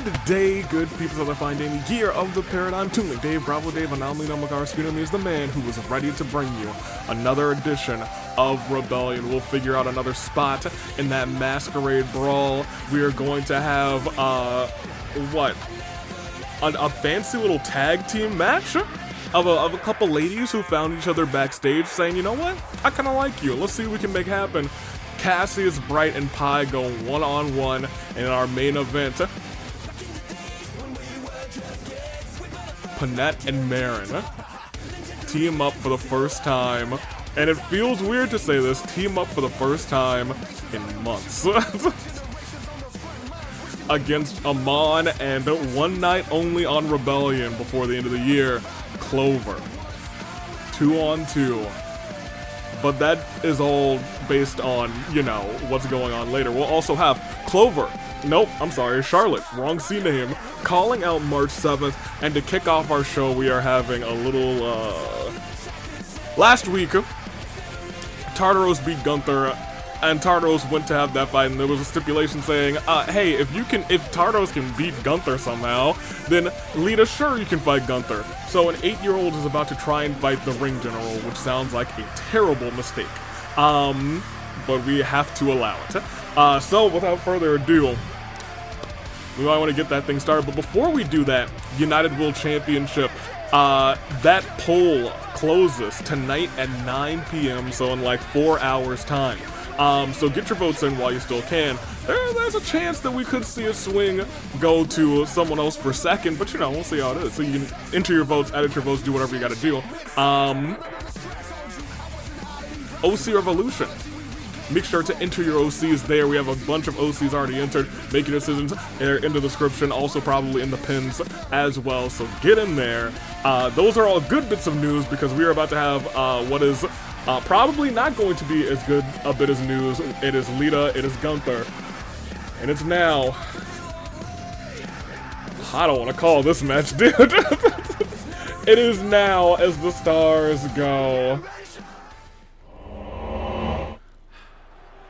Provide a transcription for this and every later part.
Good day, good people of the fine daily gear of the paradigm tuning. Dave, Bravo Dave, Anomaly, Nomagar, Spinami is the man who is ready to bring you another edition of Rebellion. We'll figure out another spot in that Masquerade Brawl. We are going to have, a fancy little tag team match of a couple ladies who found each other backstage saying, you know what, I kind of like you. Let's see what we can make happen. Cassius, Bright, and Pi go one-on-one in our main event. Panette and Merrin team up for the first time, and it feels weird to say this, team up for the first time in months. Against Amon and one night only on Rebellion before the end of the year, Clover. 2-on-2. But that is all based on, you know, what's going on later. We'll also have Clover. Nope, I'm sorry, Charlotte. Wrong C name. Calling out March 7th. And to kick off our show, we are having a little, last week, Tartaros beat Gunther, and Tartaros went to have that fight, and there was a stipulation saying, hey, if Tartaros can beat Gunther somehow, then Lita, sure, you can fight Gunther. So an 8-year-old is about to try and fight the Ring General, which sounds like a terrible mistake. But we have to allow it. So without further ado, we might want to get that thing started. But before we do that, United Will Championship, that poll closes tonight at 9 p.m., so in like 4 hours time. So get your votes in while you still can. There's a chance that we could see a swing go to someone else for second, but you know, we'll see how it is. So you can enter your votes, edit your votes, do whatever you gotta do. OC Revolution. Make sure to enter your OCs there. We have a bunch of OCs already entered. Make your decisions. They're in the description, also probably in the pins as well. So get in there. Those are all good bits of news because we are about to have what is probably not going to be as good a bit as news. It is Lita, it is Gunther, and it's now. I don't want to call this match, dude. It is now as the stars go.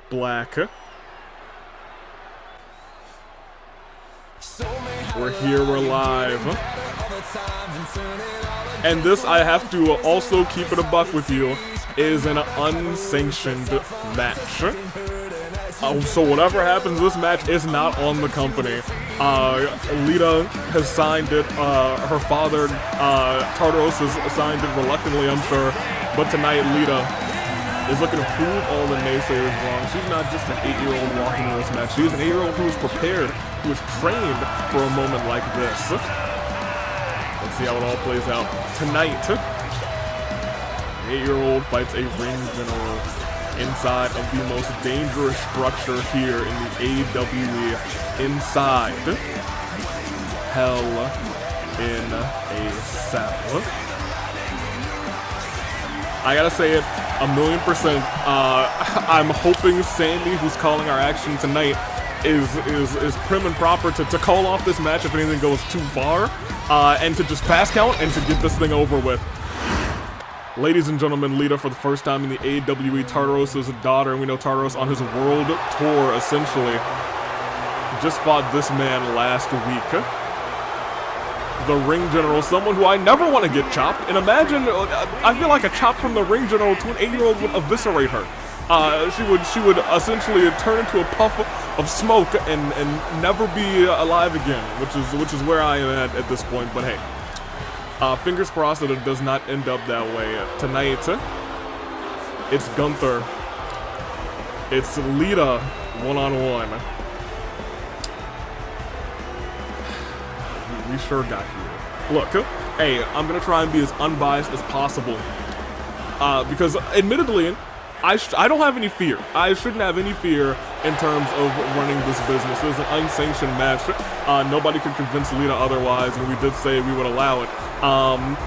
Black. We're here, we're live. And this, I have to also keep it a buck with you, is an unsanctioned match. So whatever happens this match is not on the company. Lita has signed it, her father, Tartaros, has signed it reluctantly, I'm sure. But tonight, Lita is looking to prove all the naysayers wrong. She's not just an 8-year-old walking into this match. She's an 8-year-old who is prepared, who is trained for a moment like this. Let's see how it all plays out. Tonight, an 8-year-old fights a Ring General inside of the most dangerous structure here in the AWE, inside Hell in a Cell. I gotta say it 1,000,000%. I'm hoping Sandy, who's calling our action tonight, is prim and proper to call off this match if anything goes too far, and to just fast count and to get this thing over with. Ladies and gentlemen, Lita for the first time in the AWE, Tartaros' daughter, and we know Tartaros on his world tour, essentially, just fought this man last week. The Ring General, someone who I never want to get chopped, and imagine, I feel like a chop from the Ring General to an 8-year-old would eviscerate her. She would essentially turn into a puff of smoke and never be alive again, which is where I am at this point. But hey, fingers crossed that it does not end up that way. Tonight, it's Gunther. It's Lita one-on-one. We sure got here. Look, hey, I'm gonna try and be as unbiased as possible, because admittedly, I don't have any fear. I shouldn't have any fear in terms of running this business. This is an unsanctioned match. Nobody could convince Lita otherwise, and we did say we would allow it.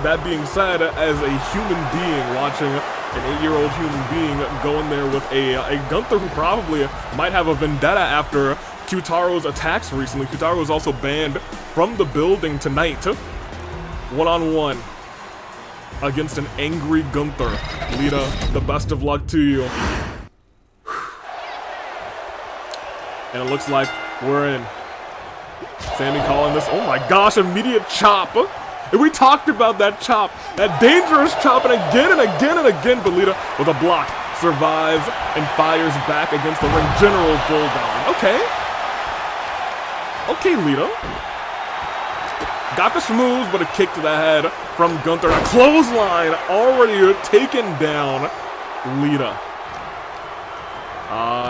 That being said, as a human being watching an 8-year-old human being go in there with a Gunther who probably might have a vendetta after Q-Taro's attacks recently. Q-Taro was also banned from the building tonight. One-on-one against an angry Gunther. Lita, the best of luck to you. And it looks like we're in. Sammy calling this, oh my gosh, immediate chop. And we talked about that chop, that dangerous chop, and again and again and again, but Lita with a block survives and fires back against the ring general bulldog. Okay. Okay, Lita. Got the schmooze, but a kick to the head from Gunther. A clothesline already taken down Lita.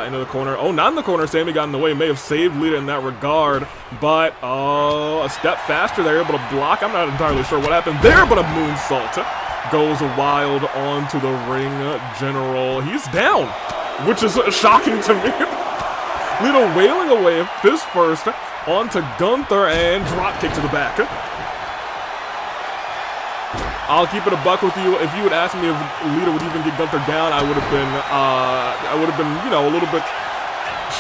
Into the corner. Oh, not in the corner. Sammy got in the way. May have saved Lita in that regard. But, a step faster. They're able to block. I'm not entirely sure what happened there, but a moonsault goes wild onto the ring general. He's down, which is shocking to me. Lita wailing away, fist first, onto Gunther, and drop kick to the back. I'll keep it a buck with you. If you would ask me if Lita would even get Gunther down, I would have been, you know, a little bit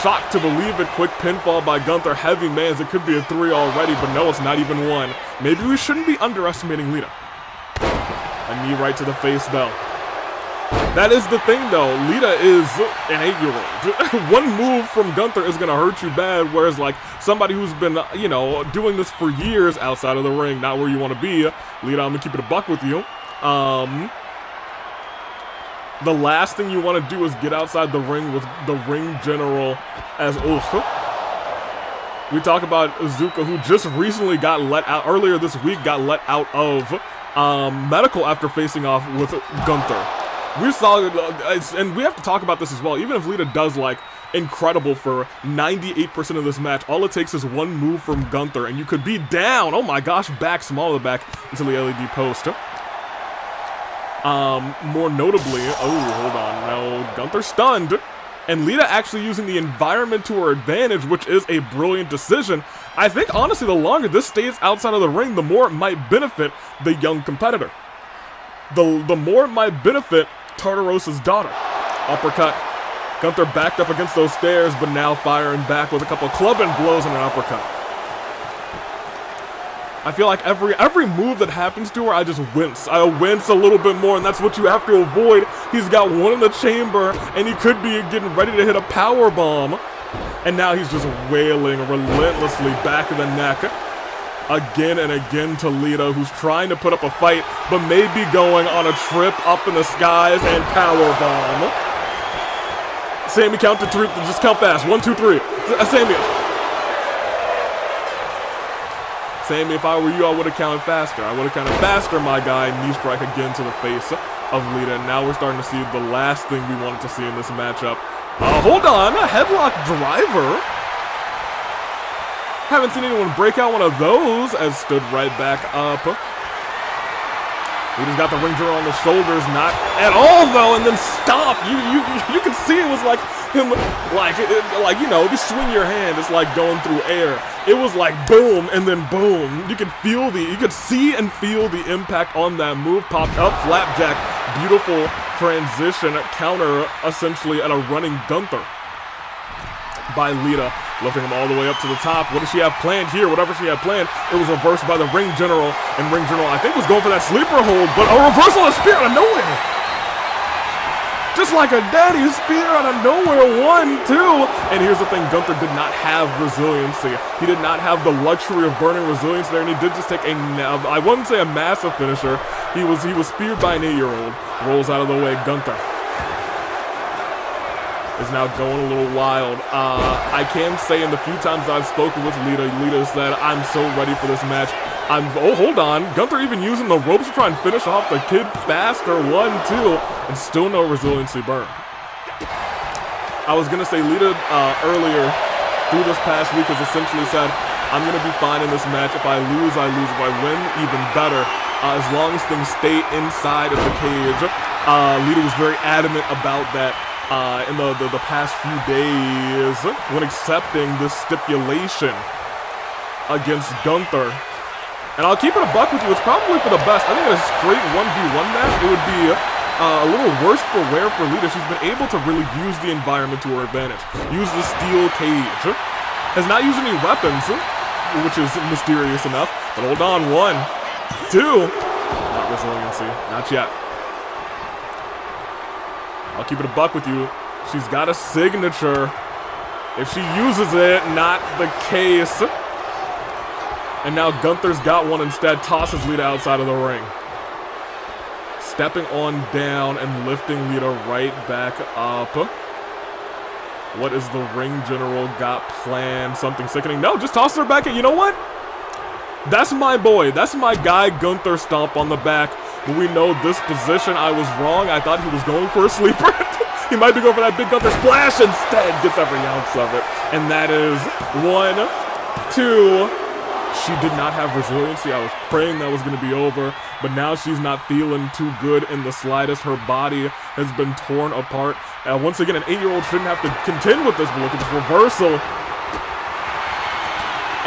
shocked to believe it. Quick pinfall by Gunther. Heavy mans. It could be a 3 already, but no, it's not even 1. Maybe we shouldn't be underestimating Lita. A knee right to the face, though. That is the thing, though. Lita is an 8-year-old. One move from Gunther is going to hurt you bad, whereas, like, somebody who's been, you know, doing this for years outside of the ring, not where you want to be. Lita, I'm going to keep it a buck with you. The last thing you want to do is get outside the ring with the ring general as we talk about Iizuka, who just recently got let out, earlier this week got let out of medical after facing off with Gunther. We saw, and we have to talk about this as well, even if Lita does, like, incredible for 98% of this match, all it takes is one move from Gunther, and you could be down. Oh my gosh, back, smaller back into the LED post. More notably, oh, hold on, no, Gunther stunned, and Lita actually using the environment to her advantage, which is a brilliant decision. I think, honestly, the longer this stays outside of the ring, the more it might benefit the young competitor. The more it might benefit Tartarosa's daughter. Uppercut. Gunther backed up against those stairs, but now firing back with a couple clubbing blows and an uppercut. I feel like every move that happens to her, I just wince. I wince a little bit more, and that's what you have to avoid. He's got one in the chamber, and he could be getting ready to hit a power bomb. And now he's just wailing relentlessly back of the neck. Again and again to Lita, who's trying to put up a fight, but may be going on a trip up in the skies and powerbomb. Sammy count to 3, just count fast. 1, 2, 3. Sammy, if I were you, I would have counted faster. I would have counted faster, my guy. Knee strike again to the face of Lita. And now we're starting to see the last thing we wanted to see in this matchup. Hold on, a headlock driver. Haven't seen anyone break out one of those, as stood right back up. He just got the ring general on the shoulders, not at all though, and then stop. You can see it was like him, like you know, if you swing your hand, it's like going through air. It was like boom and then boom. You could see and feel the impact on that move. Popped up, flapjack, beautiful transition, counter essentially at a running Gunther by Lita, lifting him all the way up to the top. What does she have planned here? Whatever she had planned, it was reversed by the ring general, and ring general, I think, was going for that sleeper hold, but a reversal of spear out of nowhere. Just like a daddy spear out of nowhere, 1, 2. And here's the thing, Gunther did not have resiliency. He did not have the luxury of burning resilience there, and he did just take I wouldn't say a massive finisher. He was speared by an 8-year-old. Rolls out of the way, Gunther is now going a little wild. I can say in the few times I've spoken with Lita said, I'm so ready for this match. Oh, hold on. Gunther even using the ropes to try and finish off the kid faster. 1, 2, and still no resiliency burn. I was going to say Lita earlier through this past week has essentially said, I'm going to be fine in this match. If I lose, I lose. If I win, even better. As long as things stay inside of the cage. Lita was very adamant about that. In the past few days when accepting this stipulation against Gunther. And I'll keep it a buck with you, it's probably for the best. I think in a straight 1v1 match, it would be a little worse for wear for Lita. She's been able to really use the environment to her advantage. Use the steel cage. Has not used any weapons, which is mysterious enough. But hold on, 1, 2. Not resiliency, not yet. I'll keep it a buck with you. She's got a signature. If she uses it, not the case. And now Gunther's got one instead, tosses Lita outside of the ring. Stepping on down and lifting Lita right back up. What is the ring general got planned? Something sickening? No, just toss her back in. You know what? That's my boy. That's my guy, Gunther. Stomp on the back. But we know this position, I was wrong. I thought he was going for a sleeper. He might be going for that big Gunther splash. Instead, gets every ounce of it. And that is 1, 2. She did not have resiliency. I was praying that was going to be over. But now she's not feeling too good in the slightest. Her body has been torn apart. Once again, an 8-year-old shouldn't have to contend with this. But look at this reversal.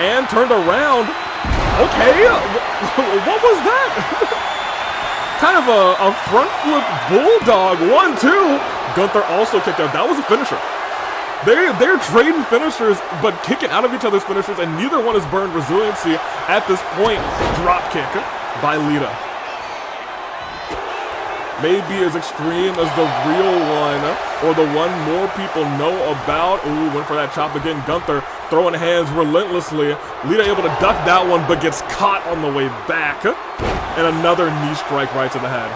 And turned around. Okay, what was that? Kind of a front flip bulldog. 1, 2. Gunther also kicked out. That was a finisher. They're trading finishers, but kicking out of each other's finishers, and neither one has burned resiliency at this point. Drop kick by Lita. Maybe as extreme as the real one, or the one more people know about. Ooh, went for that chop again. Gunther throwing hands relentlessly. Lita able to duck that one, but gets caught on the way back. And another knee strike right to the head.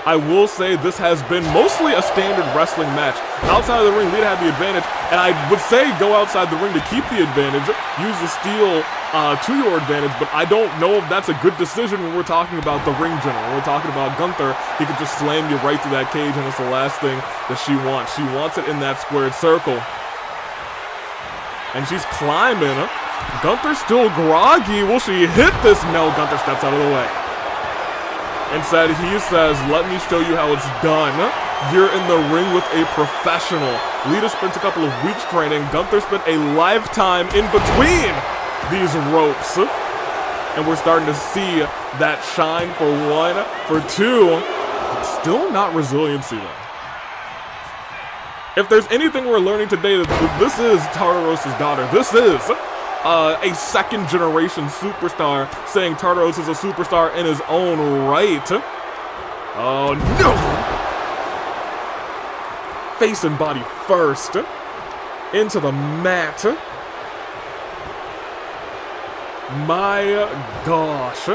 I will say this has been mostly a standard wrestling match. Outside of the ring, Lita had the advantage, and I would say go outside the ring to keep the advantage, use the steal to your advantage, but I don't know if that's a good decision when we're talking about the ring general. When we're talking about Gunther, he could just slam you right through that cage, and it's the last thing that she wants. She wants it in that squared circle. And she's climbing. Gunther's still groggy. Will she hit this? No, Gunther steps out of the way. Instead, he says, let me show you how it's done. You're in the ring with a professional. Lita spent a couple of weeks training. Gunther spent a lifetime in between these ropes. And we're starting to see that shine for 1, for 2. Still not resiliency, though. If there's anything we're learning today, this is Tartaros's daughter. This is a second-generation superstar, saying Tartaros is a superstar in his own right. Oh, no! Face and body first. Into the mat. My gosh.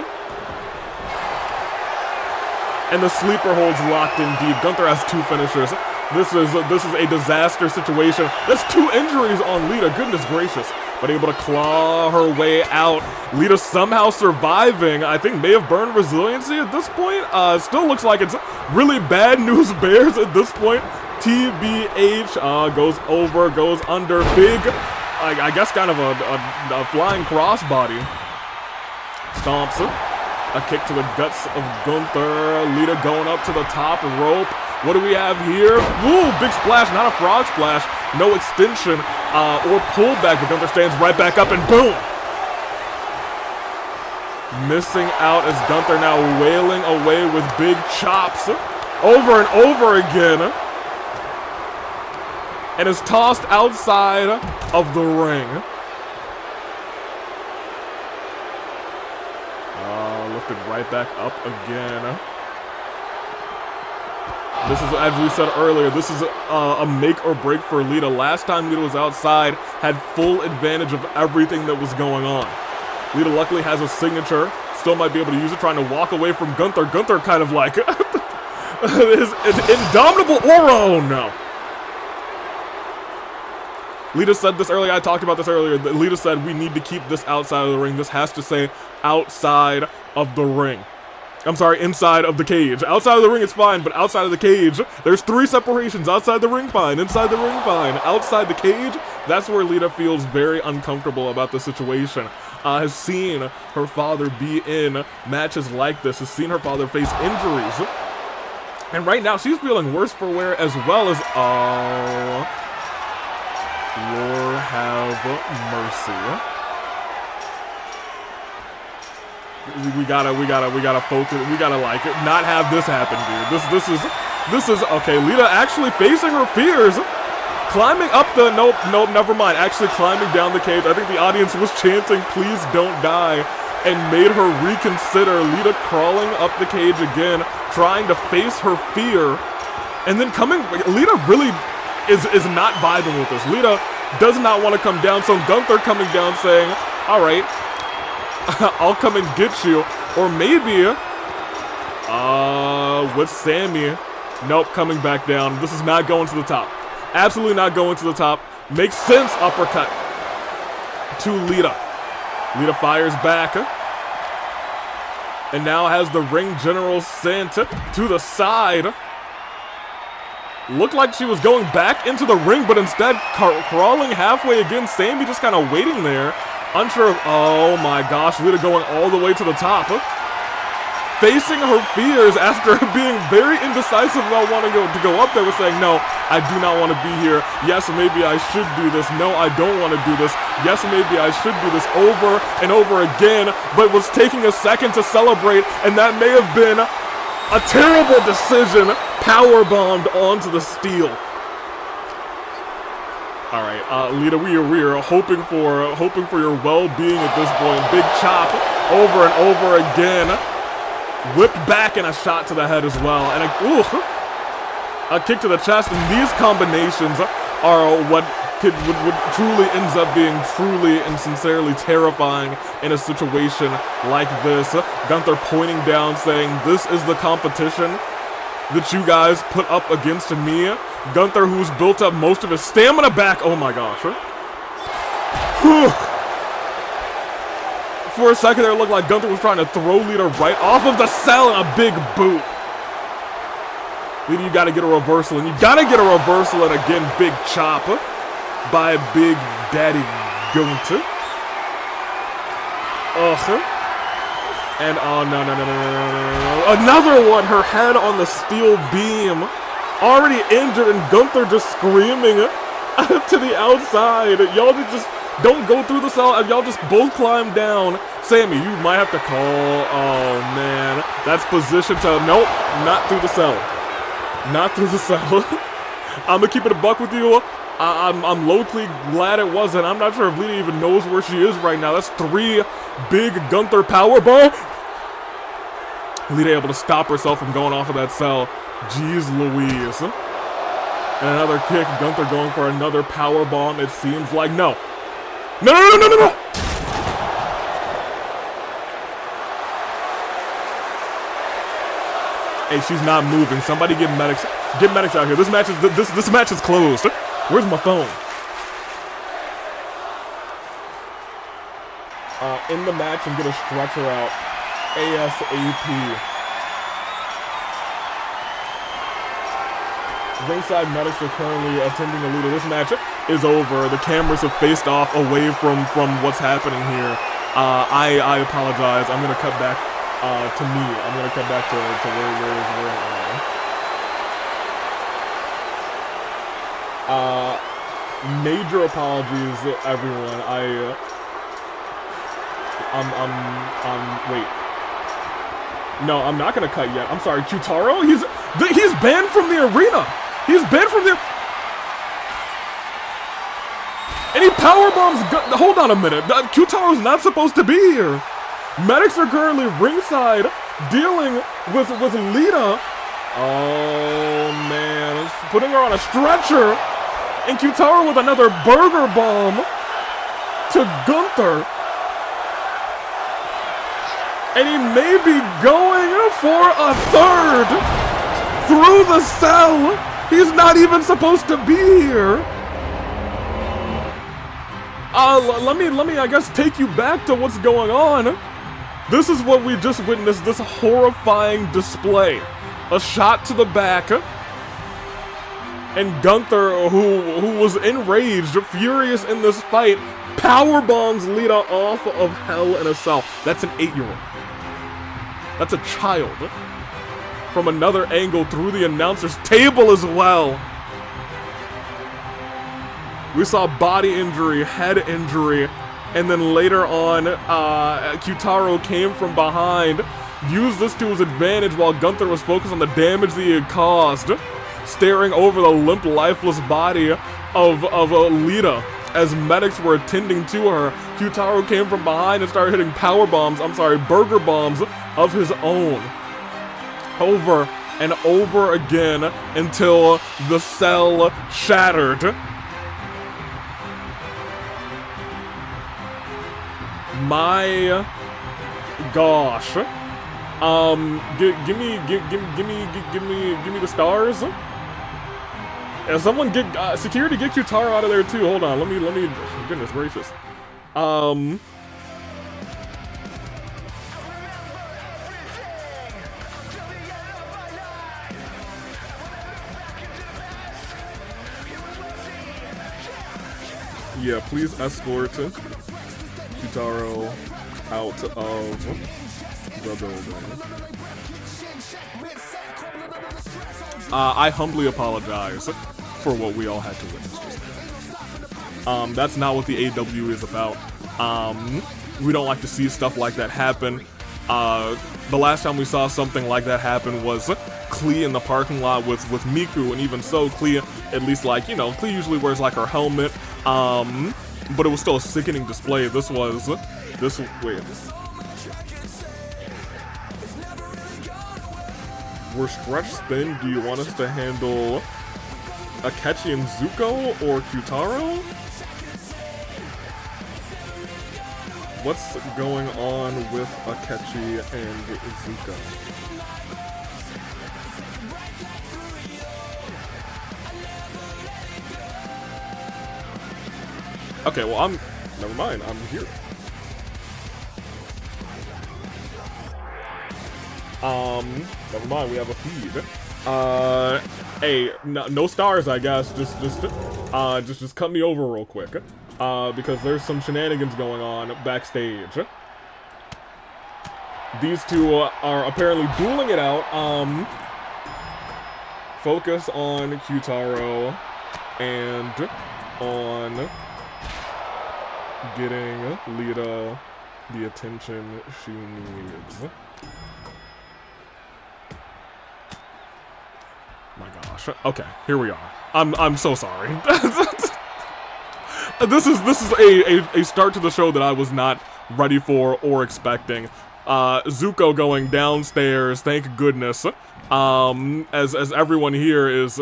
And the sleeper holds locked indeed. Gunther has 2 finishers. This is a disaster situation. That's 2 injuries on Lita, goodness gracious. But able to claw her way out. Lita somehow surviving. I think may have burned resiliency at this point. Still looks like it's really bad news bears at this point. TBH goes over, goes under. Big, I guess kind of a flying crossbody. Stomps. A kick to the guts of Gunther. Lita going up to the top rope. What do we have here? Ooh, big splash, not a frog splash. No extension or pullback, but Gunther stands right back up and boom! Missing out as Gunther now wailing away with big chops over and over again. And is tossed outside of the ring. Lifted right back up again. This is, as we said earlier, this is a make or break for Lita. Last time Lita was outside, had full advantage of everything that was going on. Lita luckily has a signature, still might be able to use it, trying to walk away from Gunther. Gunther kind of like, his indomitable aura, oh no. Lita said this earlier, I talked about this earlier, Lita said we need to keep this outside of the ring. This has to say outside of the ring. I'm sorry, inside of the cage. Outside of the ring, it's fine, but outside of the cage, there's 3 separations. Outside the ring, fine. Inside the ring, fine. Outside the cage, that's where Lita feels very uncomfortable about the situation. Has seen her father be in matches like this, has seen her father face injuries. And right now, she's feeling worse for wear as well as, Lord have mercy. We gotta focus. We gotta like not have this happen, dude. This is okay. Lita actually facing her fears, climbing up the nope, never mind. Actually climbing down the cage. I think the audience was chanting, "Please don't die," and made her reconsider. Lita crawling up the cage again, trying to face her fear, and then coming. Lita really is not vibing with this. Lita does not want to come down. So Gunther coming down saying, Alright. I'll come and get you. Or maybe... with Sammy. Nope, coming back down. This is not going to the top. Absolutely not going to the top. Makes sense, uppercut. To Lita. Lita fires back. And now has the ring general sent to the side. Looked like she was going back into the ring, but instead crawling halfway again. Sammy just kind of waiting there. Unsure of, oh my gosh, Lita going all the way to the top. Facing her fears after being very indecisive about wanting to go up there with saying, no, I do not want to be here. Yes, maybe I should do this. No, I don't want to do this. Yes, maybe I should do this over and over again, but was taking a second to celebrate, and that may have been a terrible decision. Powerbombed onto the steel. All right, Lita, we are hoping for your well-being at this point. Big chop over and over again. Whipped back and a shot to the head as well, and a kick to the chest. And these combinations are what would truly ends up being truly and sincerely terrifying in a situation like this. Gunther pointing down, saying, "This is the competition that you guys put up against me." Gunther, who's built up most of his stamina back. Oh my gosh. Whew. For a second there, it looked like Gunther was trying to throw Lita right off of the cell and a big boot. Lita, you gotta get a reversal, and you gotta get a reversal, and again, big chop by Big Daddy Gunther. And oh no. Another one, her head on the steel beam. Already injured, and Gunther just screaming to the outside. Y'all just don't go through the cell, and y'all just both climb down. Sammy, you might have to call. Oh man, that's positioned to, nope, not through the cell. Not through the cell. I'm gonna keep it a buck with you. I'm low-key glad it wasn't. I'm not sure if Lita even knows where she is right now. That's 3 big Gunther powerbomb. Lita able to stop herself from going off of that cell. Jeez Louise. And another kick. Gunther going for another powerbomb. It seems like no. No. Hey, she's not moving. Somebody get medics. Get medics out here. This match is closed. Where's my phone? In the match and get a stretcher out ASAP. Ringside medics are currently attending to Lita. This match is over. The cameras have faced off away from what's happening here. I apologize. I'm gonna cut back to me. I'm gonna cut back to where am I? Major apologies, everyone. Wait. No, I'm not gonna cut yet. I'm sorry, Q-Taro? He's banned from the arena. He's banned from the... And he powerbombs... Hold on a minute. Q-Taro's not supposed to be here. Medics are currently ringside dealing with Lita. Oh, man. Putting her on a stretcher. And Q-Taro with another burger bomb to Gunther. And he may be going for a third through the cell. He's not even supposed to be here. Let me, I guess, take you back to what's going on. This is what we just witnessed, this horrifying display. A shot to the back. And Gunther, who was enraged, furious in this fight, powerbombs Lita off of Hell in a Cell. That's an 8-year-old. That's a child. From another angle through the announcer's table as well. We saw body injury, head injury, and then later on, Q-Taro came from behind, used this to his advantage while Gunther was focused on the damage that he had caused, staring over the limp, lifeless body of Lita as medics were attending to her. Q-Taro came from behind and started hitting burger bombs of his own. Over and over again until the cell shattered. My gosh. Give me the stars. And someone get security, get Q-Taro out of there too. Hold on, let me. Goodness gracious. Yeah, please escort Q-Taro out of the building. I humbly apologize for what we all had to witness just now. That's not what the AW is about. We don't like to see stuff like that happen. The last time we saw something like that happen was Klee in the parking lot with Miku, and even so, Klee, at least like, you know, Klee usually wears like her helmet, but it was still a sickening display. Wait. We're stretch spin. Do you want us to handle Akechi and Zuko or Q-Taro? What's going on with Akechi and Zuko? Okay, well, never mind, I'm here. Never mind, we have a feed. Hey, no stars, I guess. Just cut me over real quick. Because there's some shenanigans going on backstage. These two are apparently dueling it out. Focus on Q-Taro and on getting Lita the attention she needs. My gosh. Okay, here we are. I'm so sorry. This is a start to the show that I was not ready for or expecting. Zuko going downstairs, thank goodness. As everyone here is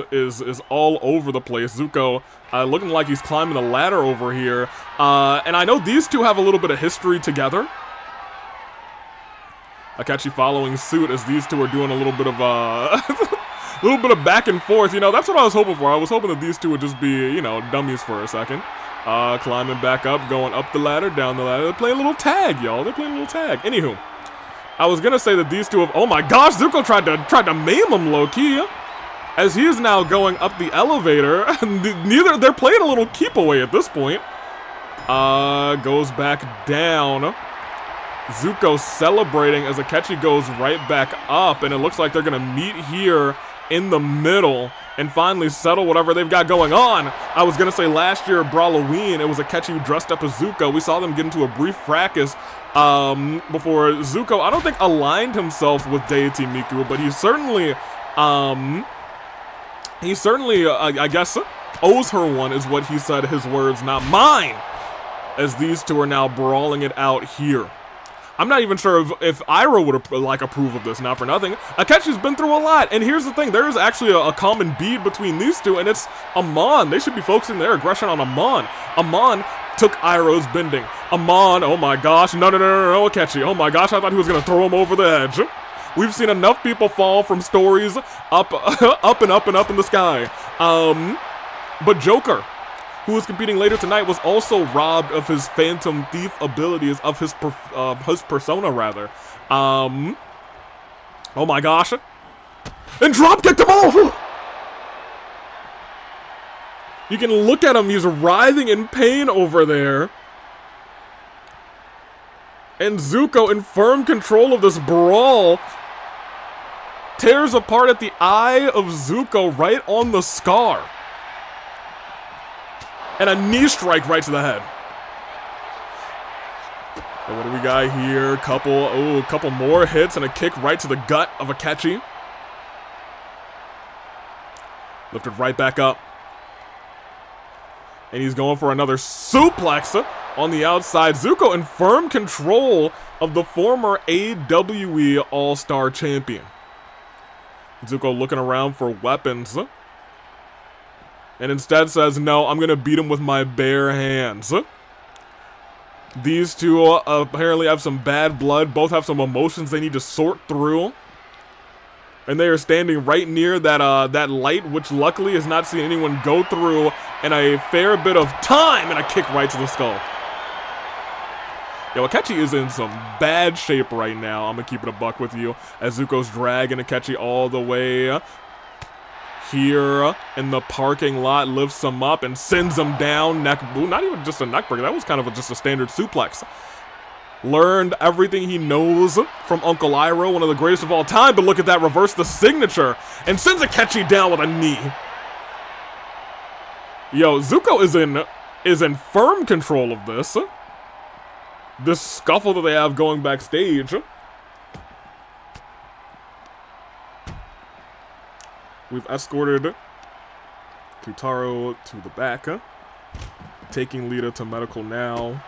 all over the place. Zuko looking like he's climbing the ladder over here. And I know these two have a little bit of history together. Akechi following suit as these two are doing a little bit of a little bit of back and forth. You know, that's what I was hoping for. I was hoping that these two would just be, you know, dummies for a second. Climbing back up, going up the ladder, down the ladder. They're playing a little tag, y'all. They're playing a little tag. Anywho, I was gonna say that these two have. Oh my gosh, Zuko tried to maim him low key, as he is now going up the elevator. They're playing a little keep away at this point. Goes back down. Zuko celebrating as Akechi goes right back up, and it looks like they're gonna meet here in the middle and finally settle whatever they've got going on. I was gonna say last year at Brawloween, it was Akechi who dressed up as Zuko. We saw them get into a brief fracas before Zuko, I don't think, aligned himself with Deity Miku, but he certainly, I guess, owes her one, is what he said, his words, not mine, as these two are now brawling it out here. I'm not even sure if Iroh would like approve of this, not for nothing. Akechi's been through a lot, and here's the thing, there is actually a common bead between these two, and it's Amon. They should be focusing their aggression on Amon. Amon took Iroh's bending. Amon, oh my gosh, no, Akechi, oh my gosh, I thought he was gonna throw him over the edge. We've seen enough people fall from stories up and up and up in the sky. But Joker, who was competing later tonight, was also robbed of his Phantom Thief abilities, of his persona, rather. Oh my gosh. And drop kicked him off! You can look at him, he's writhing in pain over there. And Zuko, in firm control of this brawl, tears apart at the eye of Zuko right on the scar. And a knee strike right to the head. And what do we got here? Couple more hits and a kick right to the gut of Akechi. Lifted right back up. And he's going for another suplex on the outside. Zuko in firm control of the former AWE All-Star Champion. Zuko looking around for weapons. And instead says, no, I'm going to beat him with my bare hands. These two apparently have some bad blood. Both have some emotions they need to sort through. And they are standing right near that light, which luckily has not seen anyone go through in a fair bit of time, and a kick right to the skull. Yo, Akechi is in some bad shape right now. I'm gonna keep it a buck with you, as Zuko's dragging Akechi all the way here in the parking lot, lifts him up and sends him down. Not even just a neck breaker, that was kind of just a standard suplex. Learned everything he knows from Uncle Iroh, one of the greatest of all time, but look at that, reverse the signature, and sends Akechi down with a knee. Yo, Zuko is in firm control of this. This scuffle that they have going backstage. We've escorted Kutaro to the back, taking Lita to medical now.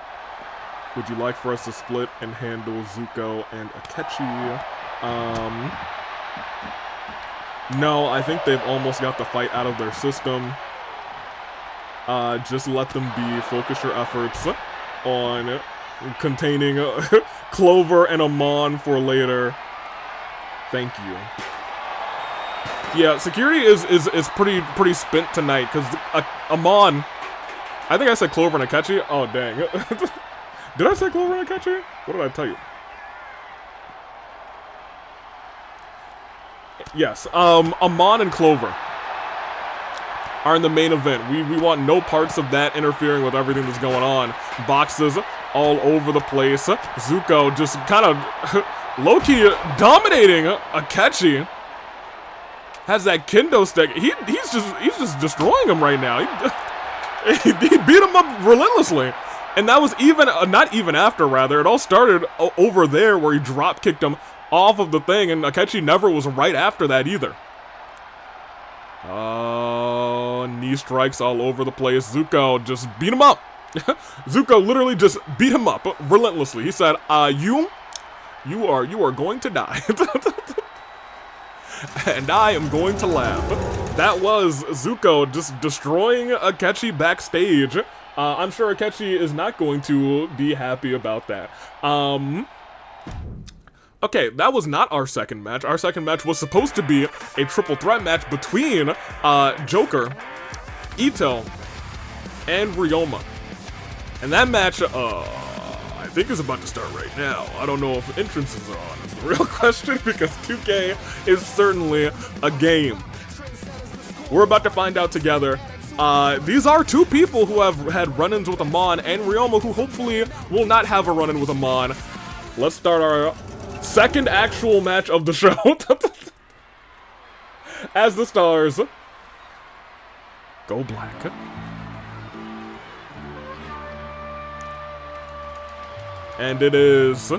Would you like for us to split and handle Zuko and Akechi? No, I think they've almost got the fight out of their system. Just let them be. Focus your efforts on containing Clover and Amon for later. Thank you. Yeah, security is pretty spent tonight, because Amon, I think I said Clover and Akechi. Oh, dang. Did I say Clover and Akechi? What did I tell you? Yes, Amon and Clover are in the main event. We want no parts of that interfering with everything that's going on. Boxes all over the place. Zuko just kind of low-key dominating Akechi. Has that kendo stick. He's just destroying him right now. He beat him up relentlessly. And that was not even after, rather. It all started over there where he drop kicked him off of the thing, and Akechi never was right after that either. Oh, knee strikes all over the place. Zuko just beat him up. Zuko literally just beat him up relentlessly. He said, you are going to die. And I am going to laugh. That was Zuko just destroying Akechi backstage. I'm sure Akechi is not going to be happy about that. Okay, that was not our second match. Our second match was supposed to be a triple threat match between Joker, Ito, and Ryoma. And that match, I think is about to start right now. I don't know if entrances are on. It's the real question, because 2K is certainly a game. We're about to find out together. These are two people who have had run-ins with Amon and Ryoma, who hopefully will not have a run-in with Amon. Let's start our second actual match of the show. As the stars go black. And it is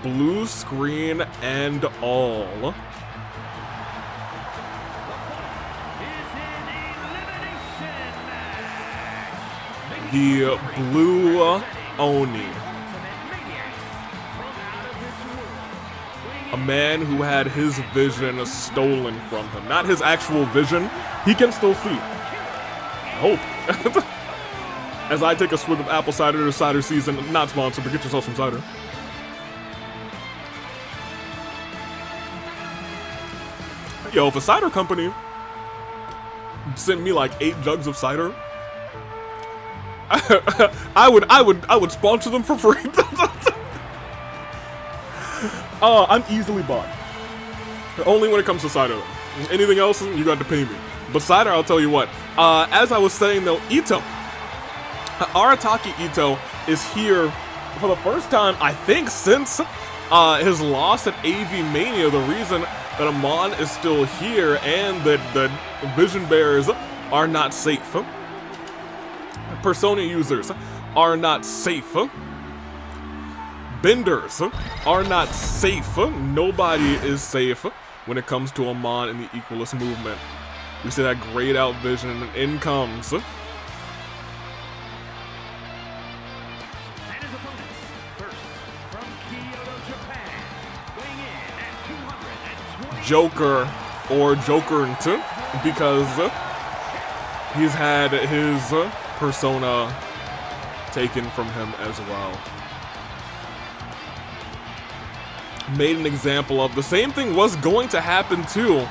blue screen and all. The blue Oni. A man who had his vision stolen from him. Not his actual vision. He can still see. I hope. As I take a swig of apple cider to cider season. Not sponsored, but get yourself some cider. Yo, if a cider company sent me like 8 jugs of cider, I would sponsor them for free. I'm easily bought. Only when it comes to cider. Anything else, you got to pay me. But cider, I'll tell you what. As I was saying though, Ito, Arataki Ito is here for the first time, I think, since his loss at AV Mania. The reason that Amon is still here and that the Vision Bearers are not safe. Persona users are not safe. Benders are not safe. Nobody is safe when it comes to Amon and the Equalist movement. We see that grayed out vision, and in comes Joker, or Joker, because he's had his persona taken from him as well. Made an example of. The same thing was going to happen too.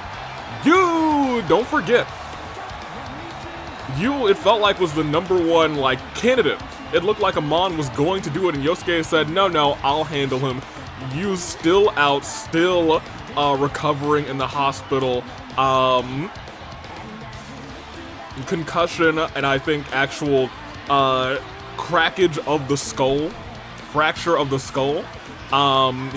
You, don't forget. You, it felt like, was the #1, like, candidate. It looked like Amon was going to do it, and Yosuke said, no, I'll handle him. You still out, still recovering in the hospital. Concussion, and I think actual crackage of the skull, fracture of the skull.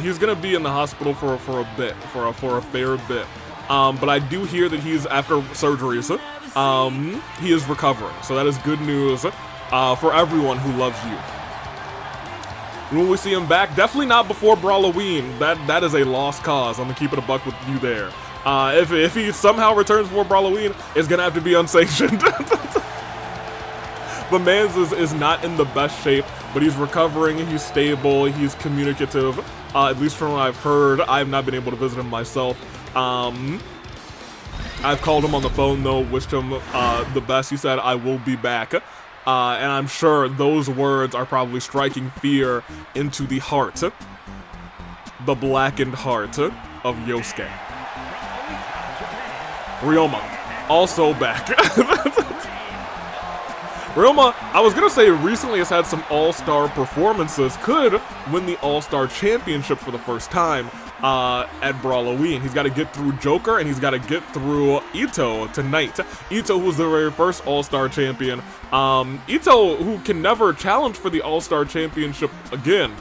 He's gonna be in the hospital for a bit, for a fair bit. But I do hear that he's, after surgeries, he is recovering. So that is good news for everyone who loves you. When we see him back, definitely not before Brawloween. That is a lost cause. I'm gonna keep it a buck with you there. If he somehow returns before Brawloween, it's gonna have to be unsanctioned. But Mans is not in the best shape, but he's recovering, he's stable, he's communicative, at least from what I've heard. I've not been able to visit him myself. I've called him on the phone though, wished him the best. He said, I will be back. And I'm sure those words are probably striking fear into the heart, the blackened heart of Yosuke. Ryoma, also back. Ryoma, I was gonna say, recently has had some all-star performances, could win the all-star championship for the first time at Brawloween. He's got to get through Joker, and he's got to get through Ito tonight. Ito, who's the very first all-star champion. Ito, who can never challenge for the all-star championship again.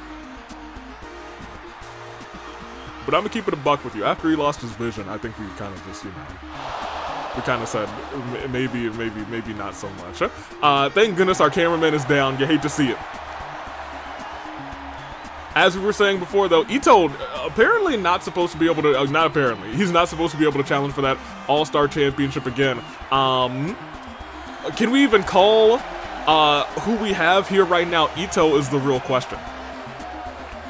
But I'm gonna keep it a buck with you. After he lost his vision, I think we kind of just, we kind of said, maybe not so much. Thank goodness our cameraman is down. You hate to see it. As we were saying before, though, Ito apparently not supposed to be able to, not apparently, he's not supposed to be able to challenge for that All-Star Championship again. Can we even call who we have here right now? Ito is the real question.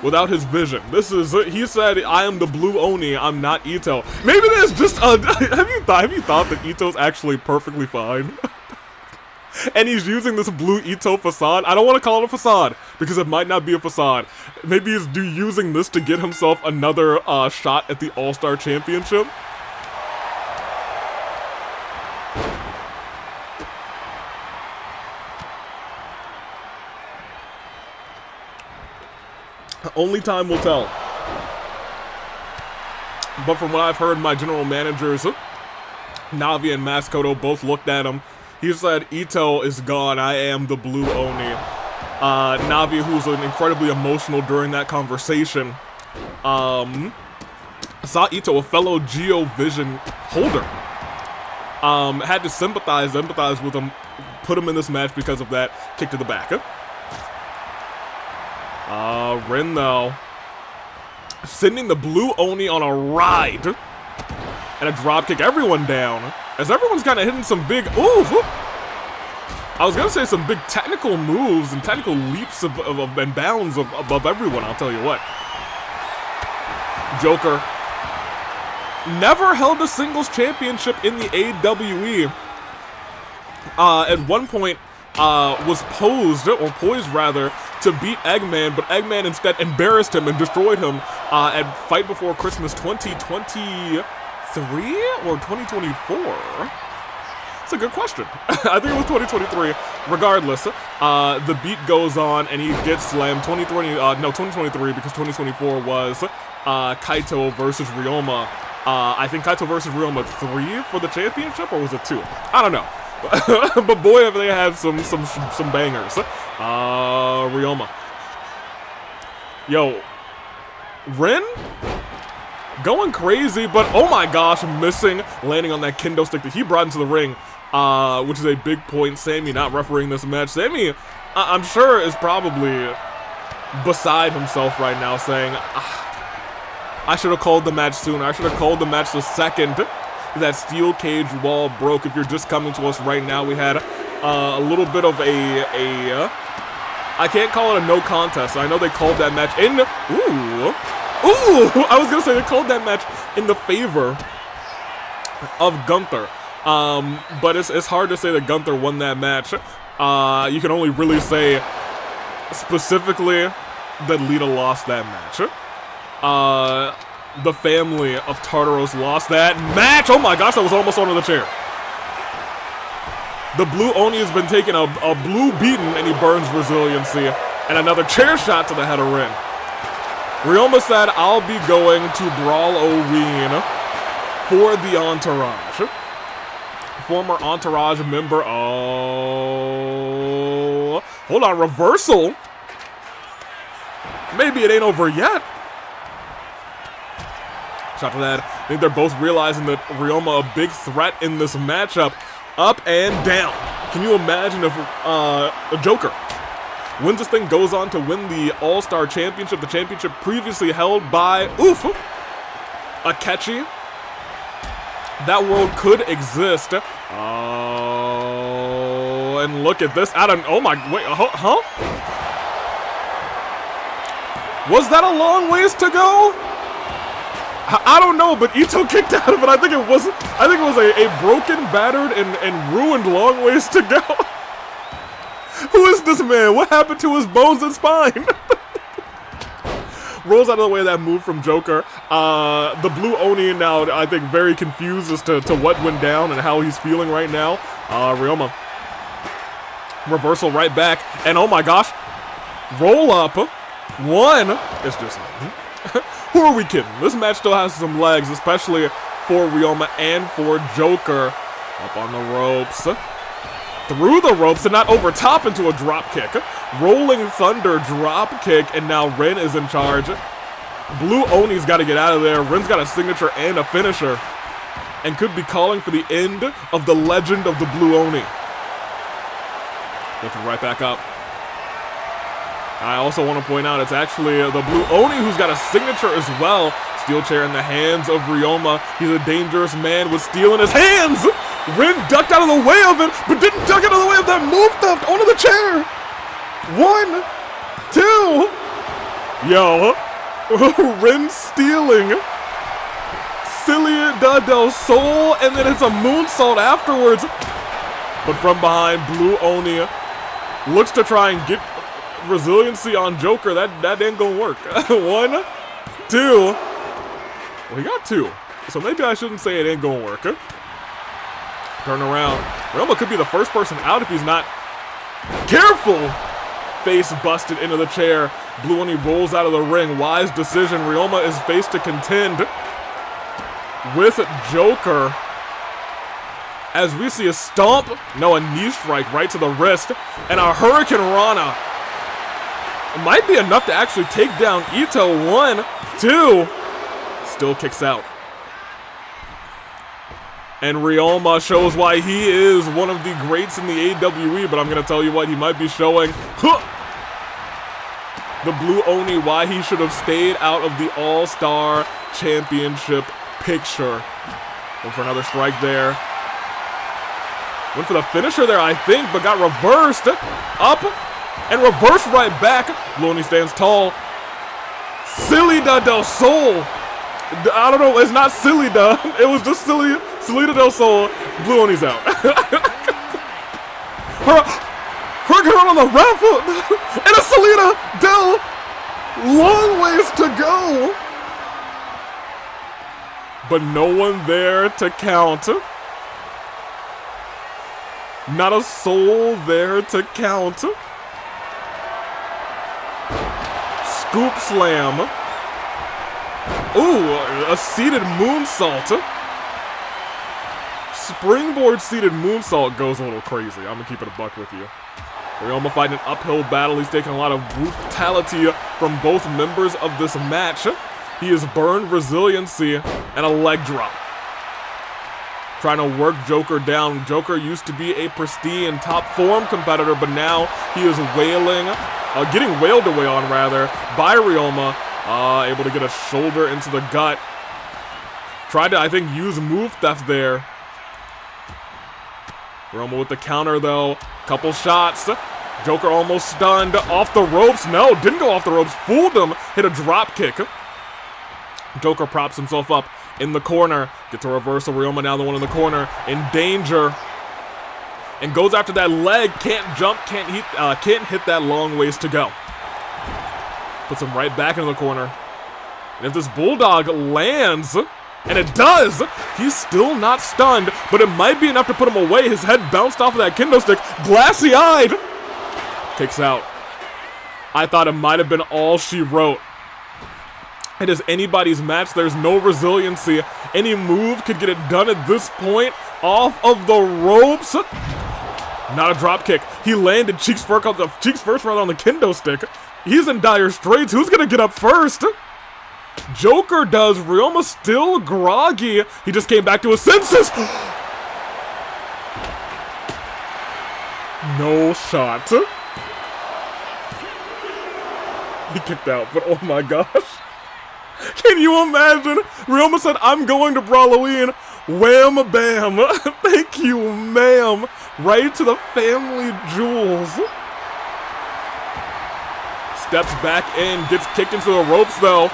Without his vision. This is, he said, I am the blue Oni, I'm not Ito. Maybe there's just, have you thought that Ito's actually perfectly fine? And he's using this blue Ito facade. I don't want to call it a facade, because it might not be a facade. Maybe he's using this to get himself another shot at the All-Star Championship. Only time will tell. But from what I've heard, my general managers, Navi and Maskoto, both looked at him. He said, Ito is gone, I am the blue Oni. Navi, who was incredibly emotional during that conversation, saw Ito, a fellow Geo Vision holder, had to empathize with him, put him in this match because of that. Kick to the back. Rin, though, sending the blue Oni on a ride and a drop kick everyone down, as everyone's kind of hitting some big, I was gonna say some big technical moves and technical leaps and bounds above everyone, I'll tell you what. Joker never held a singles championship in the AWE. At one point, was poised to beat Eggman, but Eggman instead embarrassed him and destroyed him at Fight Before Christmas 2023 or 2024? That's a good question. I think it was 2023. Regardless, the beat goes on and he gets slammed. 2023, because 2024 was Kaito versus Ryoma. I think Kaito versus Ryoma 3 for the championship, or was it 2? I don't know. But boy, have they had some bangers. Ryoma. Yo, Rin going crazy, but oh my gosh, missing, landing on that kendo stick that he brought into the ring, which is a big point. Sammy not refereeing this match. Sammy, I'm sure, is probably beside himself right now, saying, I should have called the match sooner. I should have called the match the second that steel cage wall broke. If you're just coming to us right now, we had a little bit of I can't call it a no contest. I know they called that match in, I was gonna say they called that match in the favor of Gunther. But it's hard to say that Gunther won that match. You can only really say specifically that Lita lost that match. The family of Tartaros lost that match. Oh my gosh, that was almost under the chair. The blue Oni has been taking a blue beating, and he burns resiliency. And another chair shot to the head of Rin. Ryoma said, I'll be going to Brawl Arena for the Entourage. Former Entourage member. Oh. Hold on, reversal? Maybe it ain't over yet. Shot to that. I think they're both realizing that Ryoma a big threat in this matchup. Up and down. Can you imagine if a Joker wins this thing, goes on to win the All-Star Championship, the championship previously held by, Akechi? That world could exist. Oh, and look at this. Oh my, wait, huh? Was that a long ways to go? I don't know, but Ito kicked out of it. I think it was a broken, battered, and ruined long ways to go. Who is this man? What happened to his bones and spine? Rolls out of the way of that move from Joker. The blue Oni now, I think, very confused as to what went down and how he's feeling right now. Ryoma. Reversal right back. And oh my gosh. Roll up. One. It's just... Who are we kidding? This match still has some legs, especially for Ryoma and for Joker. Up on the ropes. Through the ropes and not over top into a drop kick. Rolling Thunder drop kick, and now Rin is in charge. Blue Oni's got to get out of there. Rin's got a signature and a finisher, and could be calling for the end of the legend of the Blue Oni. Lifting right back up. I also want to point out it's actually the Blue Oni who's got a signature as well. Steel chair in the hands of Ryoma. He's a dangerous man with steel in his hands. Rin ducked out of the way of it, but didn't duck out of the way of that move theft onto the chair. 1, 2. Yo, Rin stealing Cilia del Sol, and then it's a moonsault afterwards. But from behind, Blue Oni looks to try and get resiliency on Joker. That ain't gonna work. 1, 2. Well, he got 2, so maybe I shouldn't say it ain't gonna work. Turn around. Ryoma could be the first person out if he's not careful. Face busted into the chair. Blue Oni rolls out of the ring. Wise decision. Ryoma is faced to contend with Joker. As we see a stomp, no, a knee strike right to the wrist, and a Hurricane Rana. It might be enough to actually take down Ito. 1, 2. Still kicks out. And Ryoma shows why he is one of the greats in the AWE, but I'm going to tell you what, he might be showing the Blue Oni why he should have stayed out of the All-Star Championship picture. Went for another strike there. Went for the finisher there, I think, but got reversed. Up and reversed right back. Blue Oni stands tall. Cilia del Sol. I don't know, it's not Cilia. It was just Cilia del Sol. Blue Oni's out. Hurricane on the raffle. And a Cilia del. Long ways to go. But no one there to count. Not a soul there to count. Scoop slam. Ooh, a seated moonsault. Springboard seated moonsault goes a little crazy. I'm gonna keep it a buck with you. Ryoma fighting an uphill battle. He's taking a lot of brutality from both members of this match. He has burned resiliency and a leg drop. Trying to work Joker down. Joker used to be a pristine top form competitor, but now he is wailing, getting wailed away on rather, by Ryoma. Able to get a shoulder into the gut. Tried to, I think, use move theft there. Ryoma with the counter though. Couple shots. Joker almost stunned. Off the ropes. No, didn't go off the ropes. Fooled him. Hit a drop kick. Joker props himself up in the corner. Gets a reversal. Ryoma now the one in the corner. In danger. and goes after that leg. Can't jump, can't hit that long ways to go. Puts him right back into the corner. And if this Bulldog lands, and it does, he's still not stunned, but it might be enough to put him away. His head bounced off of that kendo stick. Glassy-eyed. Kicks out. I thought it might have been all she wrote. It is anybody's match. There's no resiliency. Any move could get it done at this point. Off of the ropes. Not a drop kick. He landed cheeks first on the kendo stick. He's in dire straits. Who's gonna get up first? Joker does. Ryoma still groggy. He just came back to his senses. No shot. He kicked out, but oh my gosh. Can you imagine? Ryoma said, I'm going to Brawloween. Wham bam. Thank you, ma'am. Right to the family jewels. Steps back in, gets kicked into the ropes though,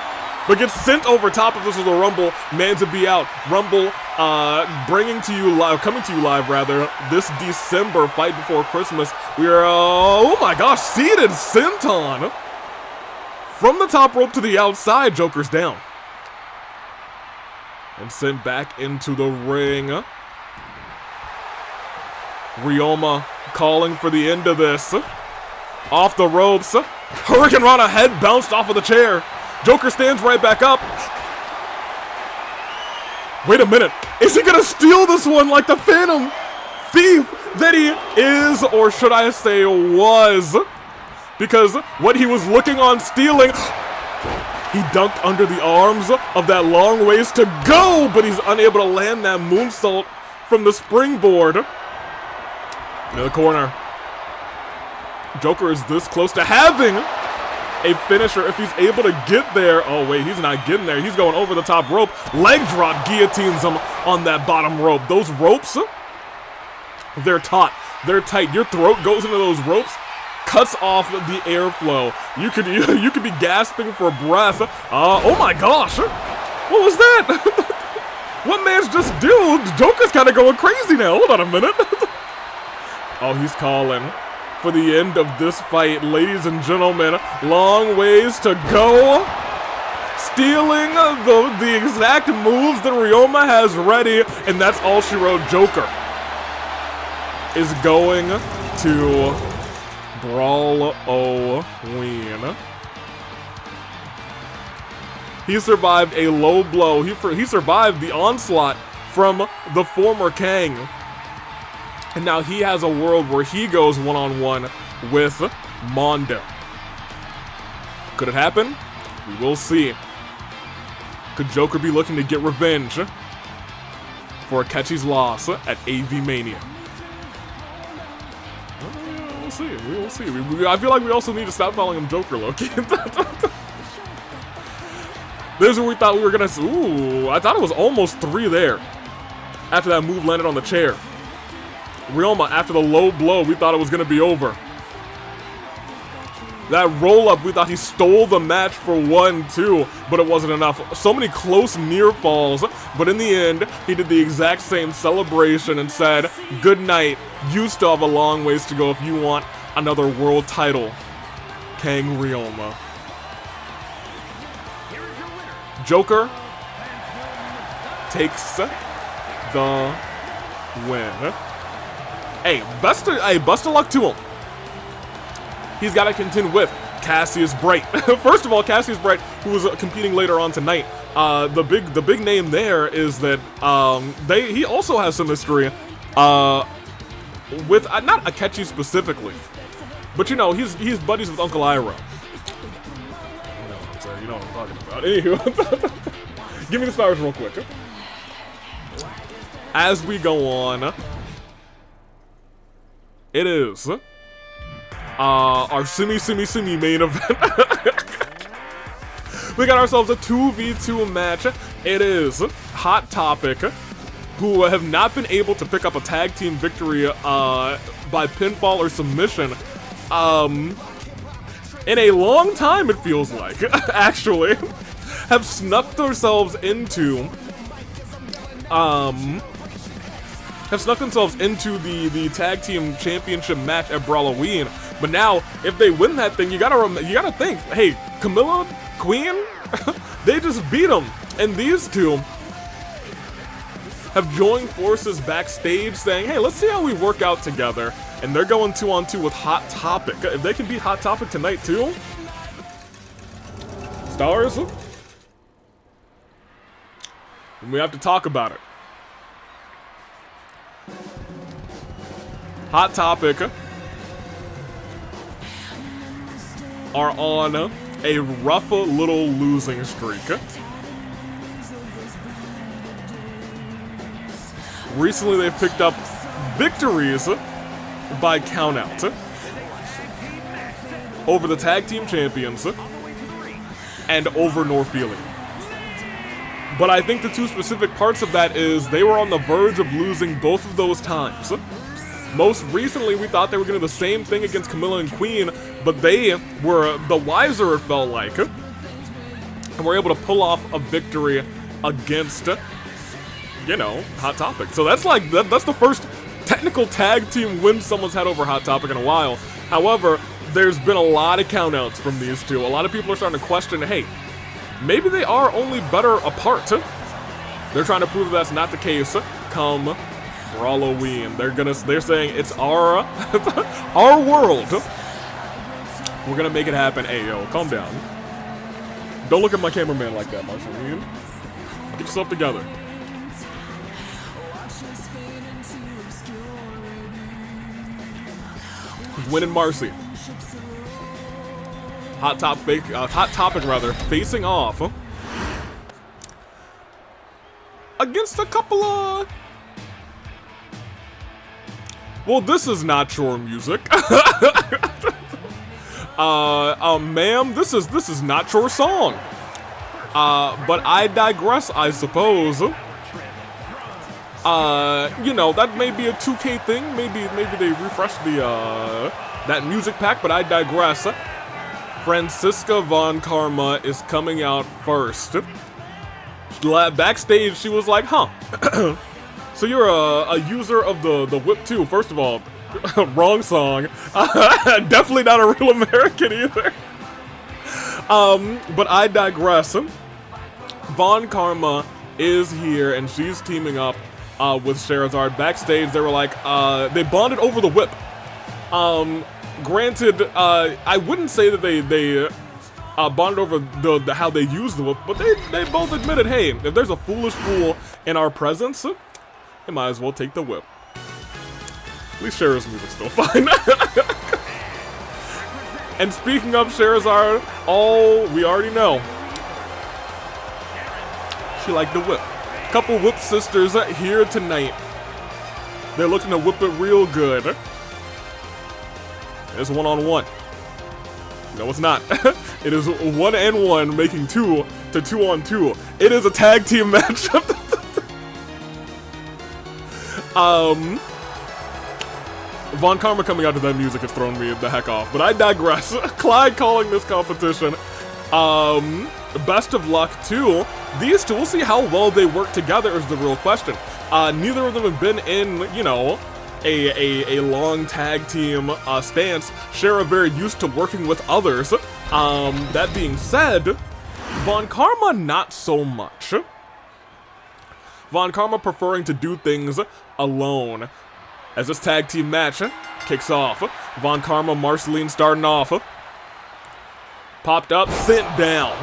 but gets sent over top of this with a Rumble. Man to be out. Rumble coming to you live rather, this December, Fight Before Christmas. We are, oh my gosh, seated senton. From the top rope to the outside, Joker's down. And sent back into the ring. Ryoma calling for the end of this. Off the ropes. Hurricane Rana, head bounced off of the chair. Joker stands right back up. Wait a minute. Is he gonna steal this one like the Phantom Thief that he is, or should I say was? Because what he was looking on stealing, he dunked under the arms of that long ways to go, but he's unable to land that moonsault from the springboard. In the corner. Joker is this close to having a finisher if he's able to get there. Oh wait, he's not getting there. He's going over the top rope. Leg drop guillotines him on that bottom rope. Those ropes, they're taut. They're tight. Your throat goes into those ropes, cuts off the airflow. You could be gasping for breath. Oh my gosh. What was that? What man's just do? Joker's kind of going crazy now. Hold on a minute. Oh, he's calling for the end of this fight, ladies and gentlemen. Long ways to go. Stealing the exact moves that Ryoma has ready, and that's all she wrote. Joker is going to Brawloween. He survived a low blow. He survived the onslaught from the former Kang. And now he has a world where he goes one-on-one with Mondo. Could it happen? We will see. Could Joker be looking to get revenge for Akechi's loss at AV Mania? We'll see. We will see. I feel like we also need to stop calling him Joker, Loki. This is where we thought we were gonna. Ooh, I thought it was almost 3 there. After that move landed on the chair. Ryoma, after the low blow, we thought it was gonna be over. That roll-up, we thought he stole the match for 1-2, but it wasn't enough. So many close near falls, but in the end, he did the exact same celebration and said, good night, you still have a long ways to go if you want another world title. Kang Ryoma. Joker takes the win. Hey, best of luck to him. He's got to contend with Cassius Bright. First of all, Cassius Bright, who was competing later on tonight. The big name there is that he also has some history with not Akechi specifically, but you know he's buddies with Uncle Iroh. You know what I'm saying? You know what I'm talking about. Anywho, give me the stars real quick. As we go on. It is our semi main event. We got ourselves a 2v2 match. It is Hot Topic, who have not been able to pick up a tag team victory by pinfall or submission in a long time, it feels like, actually. Have snuck themselves into have snuck themselves into the tag team championship match at Brawloween. But now, if they win that thing, you gotta think, hey, Camilla, Queen, they just beat them, and these two have joined forces backstage, saying, hey, let's see how we work out together. And they're going 2-on-2 with Hot Topic. If they can beat Hot Topic tonight too, stars, and we have to talk about it. Hot Topic are on a rough little losing streak. Recently, they've picked up victories by countout over the tag team champions and over Norfeeling. But I think the two specific parts of that is they were on the verge of losing both of those times. Most recently, we thought they were going to do the same thing against Camilla and Queen, but they were the wiser, it felt like, and were able to pull off a victory against, you know, Hot Topic. So that's like, that's the first technical tag team win someone's had over Hot Topic in a while. However, there's been a lot of countouts from these two. A lot of people are starting to question, hey, maybe they are only better apart. They're trying to prove that's not the case come Brawloween. They're saying it's our our world. We're gonna make it happen. Hey yo, calm down. Don't look at my cameraman like that, Marshall. Get yourself together. Win and Marcy. Hot Topic rather, facing off against a couple of... Well, this is not your music. Ma'am, this is not your song. But I digress, I suppose. You know, that may be a 2K thing. Maybe they refresh the that music pack, but I digress. Francisca Von Karma is coming out first. Backstage, she was like, huh. So you're a user of the whip too. First of all, wrong song. Definitely not a real American either. But I digress. Von Karma is here and she's teaming up with Scherazard. Backstage, they were like, they bonded over the whip. Granted, I wouldn't say that they bonded over the how they use the whip, but they both admitted, hey, if there's a foolish fool in our presence, they might as well take the whip. At least Scherazard's music's still fine. And speaking of Scherazard, we already know. She liked the whip. Couple whip sisters here tonight. They're looking to whip it real good. It's one-on-one. No, it's not. It is 1-and-1 making 2 to 2-on-2. It is a tag team matchup. Von Karma coming out to that music has thrown me the heck off, but I digress. Clyde calling this competition. Best of luck too. These two, we'll see how well they work together is the real question. Neither of them have been in, you know, a long tag team stance. Shera very used to working with others. That being said, Von Karma not so much. Von Karma preferring to do things alone. As this tag team match kicks off, Von Karma, Marceline starting off. Popped up, sent down.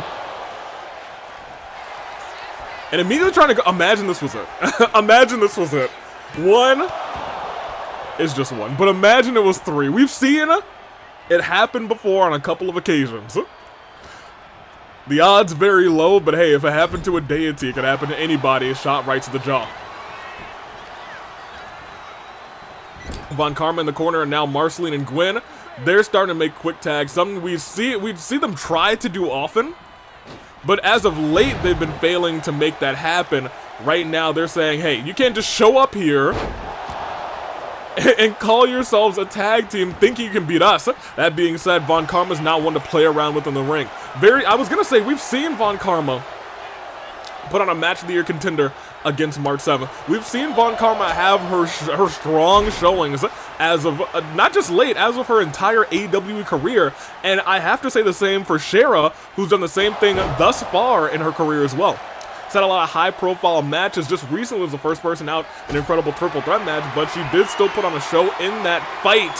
And immediately trying to go, imagine this was it. Imagine this was it. One is just one, but imagine it was 3. We've seen it happen before on a couple of occasions. The odds very low, but hey, if it happened to a deity, it could happen to anybody. Shot right to the jaw. Von Karma in the corner, and now Marceline and Gwen. They're starting to make quick tags. Something we see them try to do often, but as of late, they've been failing to make that happen. Right now, they're saying, hey, you can't just show up here and call yourselves a tag team thinking you can beat us. That being said, Von Karma's not one to play around with in the ring. I was gonna say, we've seen Von Karma put on a match of the year contender against March 7th. We've seen Von Karma have her strong showings as of, not just late, as of her entire AEW career, and I have to say the same for Shera, who's done the same thing thus far in her career as well. She's had a lot of high-profile matches. Just recently was the first person out in an incredible triple threat match, but she did still put on a show in that fight.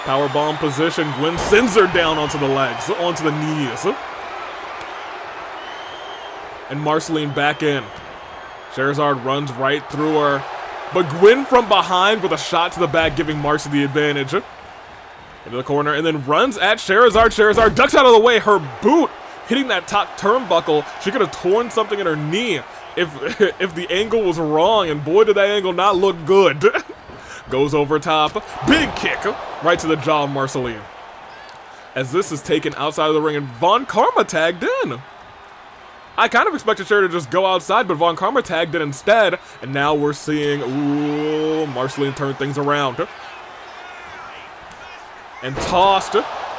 Powerbomb position, Gwen sends her down onto the legs, onto the knees. And Marceline back in. Scherazard runs right through her, but Gwen from behind with a shot to the back, giving Marcy the advantage. Into the corner, and then runs at Scherazard. Scherazard ducks out of the way. Her boot hitting that top turnbuckle. She could have torn something in her knee if the angle was wrong, and boy did that angle not look good. Goes over top. Big kick right to the jaw of Marceline. As this is taken outside of the ring, and Von Karma tagged in. I kind of expected Cher to just go outside, but Von Karma tagged in instead, and now we're seeing, ooh, Marceline turn things around. And tossed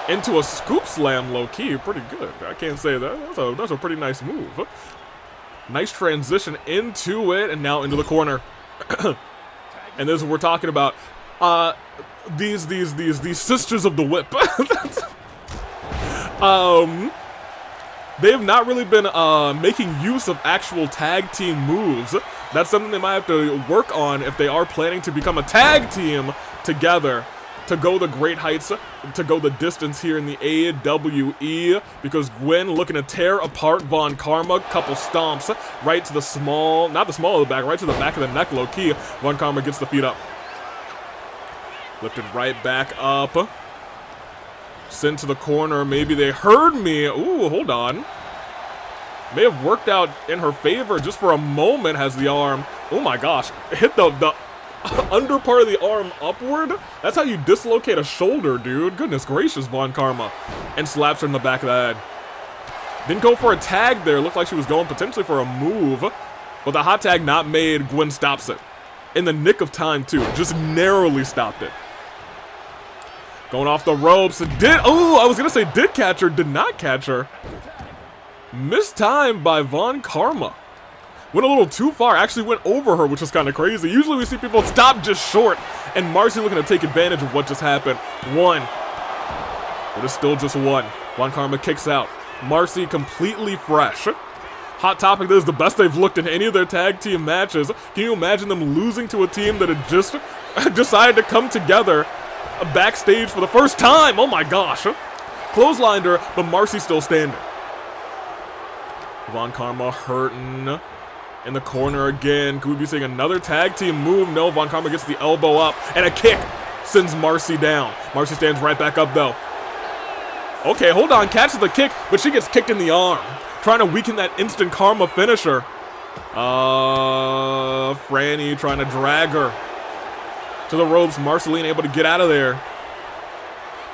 into a scoop slam, low-key, pretty good. I can't say that. That's a pretty nice move. Nice transition into it, and now into the corner. And this is what we're talking about. These sisters of the whip. They have not really been making use of actual tag team moves. That's something they might have to work on if they are planning to become a tag team together, to go the great heights, to go the distance here in the AWE, because Gwen looking to tear apart Von Karma, couple stomps right to the small, not the small of the back, right to the back of the neck, low-key. Von Karma gets the feet up. Lifted right back up. Sent to the corner. Maybe they heard me. Ooh, hold on. May have worked out in her favor just for a moment. Has the arm. Oh my gosh. Hit the under part of the arm upward. That's how you dislocate a shoulder, dude. Goodness gracious, Von Karma. And slaps her in the back of the head. Didn't go for a tag there. Looked like she was going potentially for a move. But the hot tag not made. Gwen stops it. In the nick of time, too. Just narrowly stopped it. Going off the ropes. I was going to say did catch her. Did not catch her. Missed time by Von Karma. Went a little too far. Actually went over her, which was kind of crazy. Usually we see people stop just short. And Marcy looking to take advantage of what just happened. One. But it's still just one. Von Karma kicks out. Marcy completely fresh. Hot Topic, this is the best they've looked in any of their tag team matches. Can you imagine them losing to a team that had just decided to come together backstage for the first time? Oh my gosh. Clotheslined her, but Marcy's still standing. Von Karma hurting in the corner again. Could we be seeing another tag team move? No, Von Karma gets the elbow up, and a kick sends Marcy down. Marcy stands right back up though. Okay, hold on, catches the kick, but she gets kicked in the arm, trying to weaken that instant Karma finisher. Franny trying to drag her to the ropes. Marceline able to get out of there.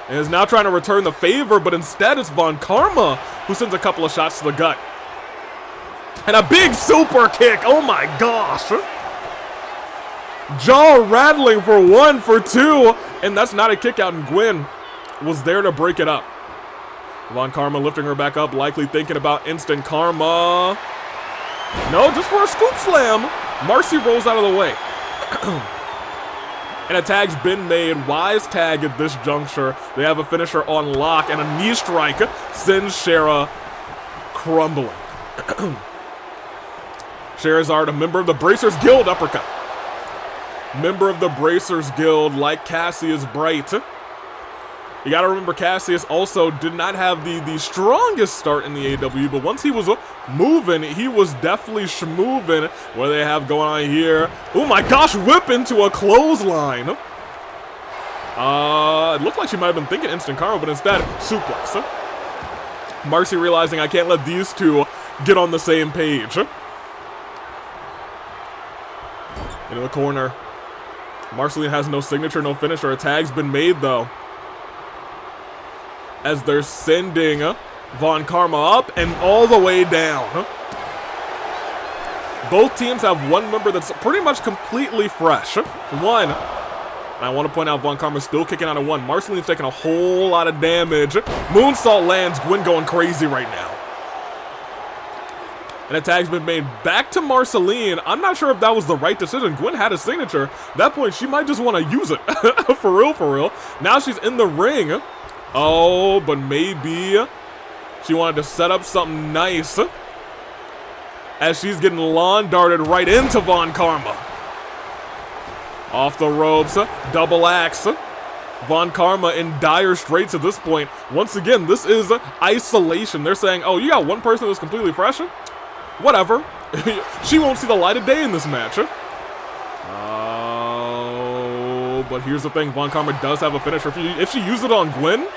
And is now trying to return the favor, but instead it's Von Karma who sends a couple of shots to the gut. And a big super kick. Oh my gosh. Jaw rattling for one, for two. And that's not a kick out, and Gwen was there to break it up. Von Karma lifting her back up, likely thinking about instant Karma. No, just for a scoop slam. Marcy rolls out of the way. And a tag's been made. Wise tag at this juncture. They have a finisher on lock, and a knee strike sends Shera crumbling. Scherazard, a member of the Bracers Guild, uppercut. Member of the Bracers Guild, like Cassius Bright. You gotta remember, Cassius also did not have the strongest start in the AEW, but once he was moving, he was definitely schmoving. What do they have going on here? Oh my gosh, whip into a clothesline. It looked like she might have been thinking instant Karma, but instead, suplex. Marcy realizing I can't let these two get on the same page. Into the corner. Marceline has no signature, no finisher. A tag's been made, though, as they're sending Von Karma up and all the way down. Both teams have one member that's pretty much completely fresh. One. And I want to point out Von Karma's still kicking out of one. Marceline's taking a whole lot of damage. Moonsault lands. Gwen going crazy right now. And a tag's been made back to Marceline. I'm not sure if that was the right decision. Gwen had a signature. At that point, she might just want to use it. For real, for real. Now she's in the ring. Oh, but maybe she wanted to set up something nice. As she's getting lawn darted right into Von Karma. Off the ropes, double axe. Von Karma in dire straits at this point. Once again, this is isolation. They're saying, oh, you got one person that's completely fresh? Whatever. She won't see the light of day in this match. Oh, but here's the thing. Von Karma does have a finisher. If she uses it on Gwen,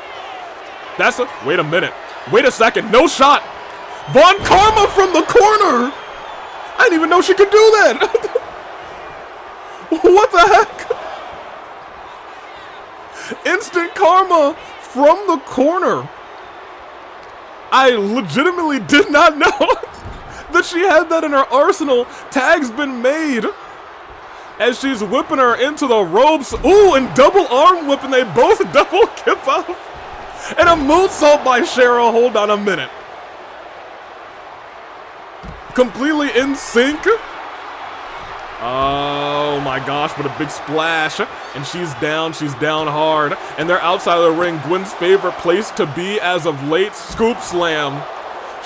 that's a... Wait a minute. Wait a second. No shot. Von Karma from the corner. I didn't even know she could do that. What the heck? Instant karma from the corner. I legitimately did not know that she had that in her arsenal. Tag's been made as she's whipping her into the ropes. Ooh, and double arm whip, and they both double kip off. And a moonsault by Shera. Hold on a minute. Completely in sync. Oh my gosh, but a big splash. And she's down hard. And they're outside of the ring. Gwen's favorite place to be as of late, scoop slam.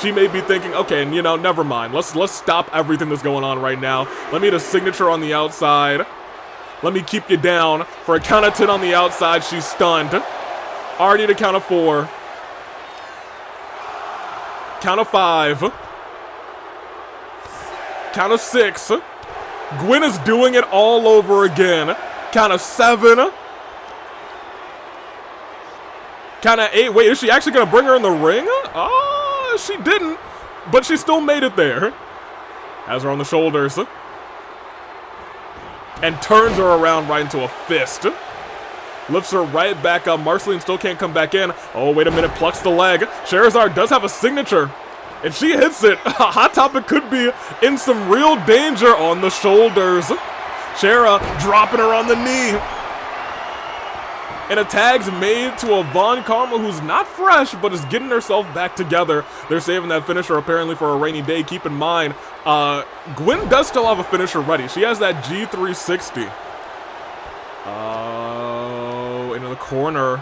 She may be thinking, okay, and you know, never mind. Let's stop everything that's going on right now. Let me get a signature on the outside. Let me keep you down. For a count of 10 on the outside, she's stunned. Already to count of 4. Count of 5. Count of 6. Gwen is doing it all over again. Count of 7. Count of 8. Wait, is she actually going to bring her in the ring? Oh, she didn't. But she still made it there. Has her on the shoulders. And turns her around right into a fist. Lifts her right back up. Marceline still can't come back in. Oh, wait a minute. Plucks the leg. Scherazard does have a signature. If she hits it, Hot Topic could be in some real danger on the shoulders. Shera dropping her on the knee. And a tag's made to a Von Karma who's not fresh, but is getting herself back together. They're saving that finisher apparently for a rainy day. Keep in mind, Gwen does still have a finisher ready. She has that G360. Oh, into the corner.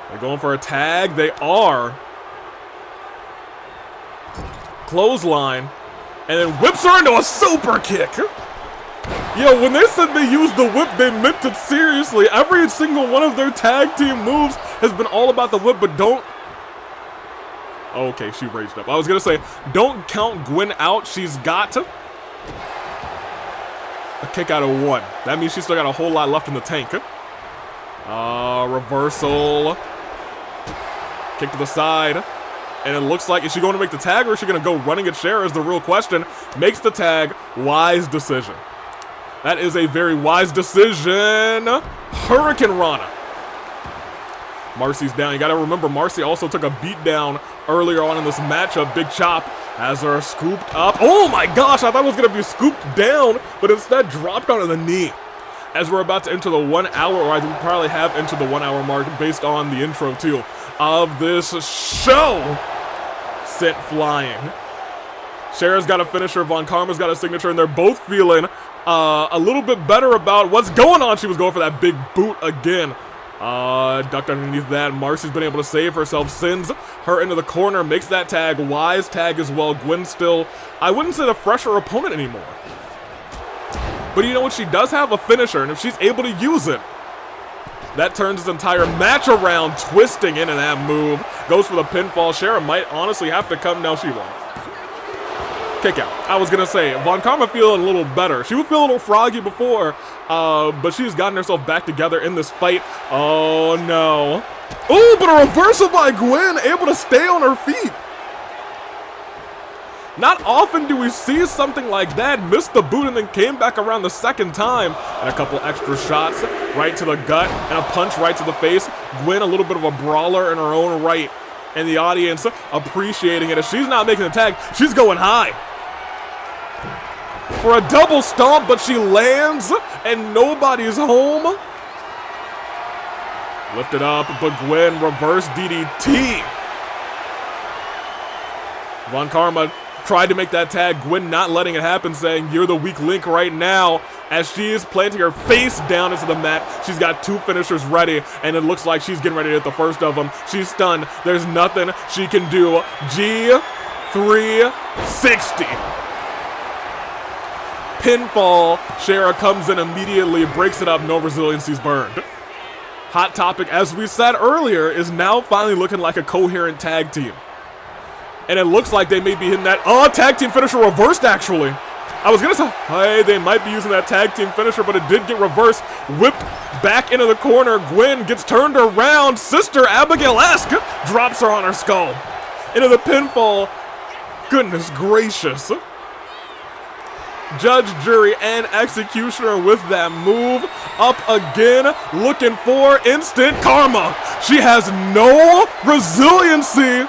They're going for a tag. They are. Clothesline, and then whips her into a super kick. Yo, when they said they used the whip, they meant it seriously. Every single one of their tag team moves has been all about the whip, but don't... Okay, she raged up. I was gonna say, don't count Gwen out. She's got a kick out of 1. That means she's still got a whole lot left in the tank. Reversal. Kick to the side. And it looks like, is she going to make the tag or is she going to go running at Shera is the real question. Makes the tag. Wise decision. That is a very wise decision. Hurricane Rana. Marcy's down. You got to remember, Marcy also took a beat down earlier on in this matchup. Big chop has her scooped up. Oh my gosh, I thought it was going to be scooped down, but instead dropped onto the knee. As we're about to enter the 1 hour, or I think we probably have entered the 1 hour mark based on the intro too, of this show. Sent flying. Shera's got a finisher, Von Karma's got a signature, and they're both feeling a little bit better about what's going on. She was going for that big boot again. Ducked underneath that. Marcy's been able to save herself, sends her into the corner, makes that tag. Wise tag as well. Gwen still, I wouldn't say the fresher opponent anymore. But you know what? She does have a finisher, and if she's able to use it, that turns his entire match around, twisting into that move. Goes for the pinfall. Shera might honestly have to come. No, she won't. Kick out. I was going to say, Von Karma feeling a little better. She would feel a little froggy before, but she's gotten herself back together in this fight. Oh, no. Oh, but a reversal by Gwen, able to stay on her feet. Not often do we see something like that. Missed the boot and then came back around the second time. And a couple extra shots right to the gut and a punch right to the face. Gwen, a little bit of a brawler in her own right. And the audience appreciating it. If she's not making the tag, she's going high. For a double stomp, but she lands and nobody's home. Lifted up, but Gwen reverse DDT. Von Karma tried to make that tag. Gwen not letting it happen, saying, "You're the weak link right now," as she is planting her face down into the mat. She's got 2 finishers ready, and it looks like she's getting ready to hit the first of them. She's stunned. There's nothing she can do. G360. Pinfall. Shera comes in immediately, breaks it up, no resiliency's burned. Hot Topic, as we said earlier, is now finally looking like a coherent tag team. And it looks like they may be hitting that, tag team finisher reversed, actually. I was gonna say, hey, they might be using that tag team finisher, but it did get reversed. Whipped back into the corner. Gwen gets turned around. Sister Abigail-esque drops her on her skull. Into the pinfall. Goodness gracious. Judge, jury, and executioner with that move. Up again, looking for instant karma. She has no resiliency.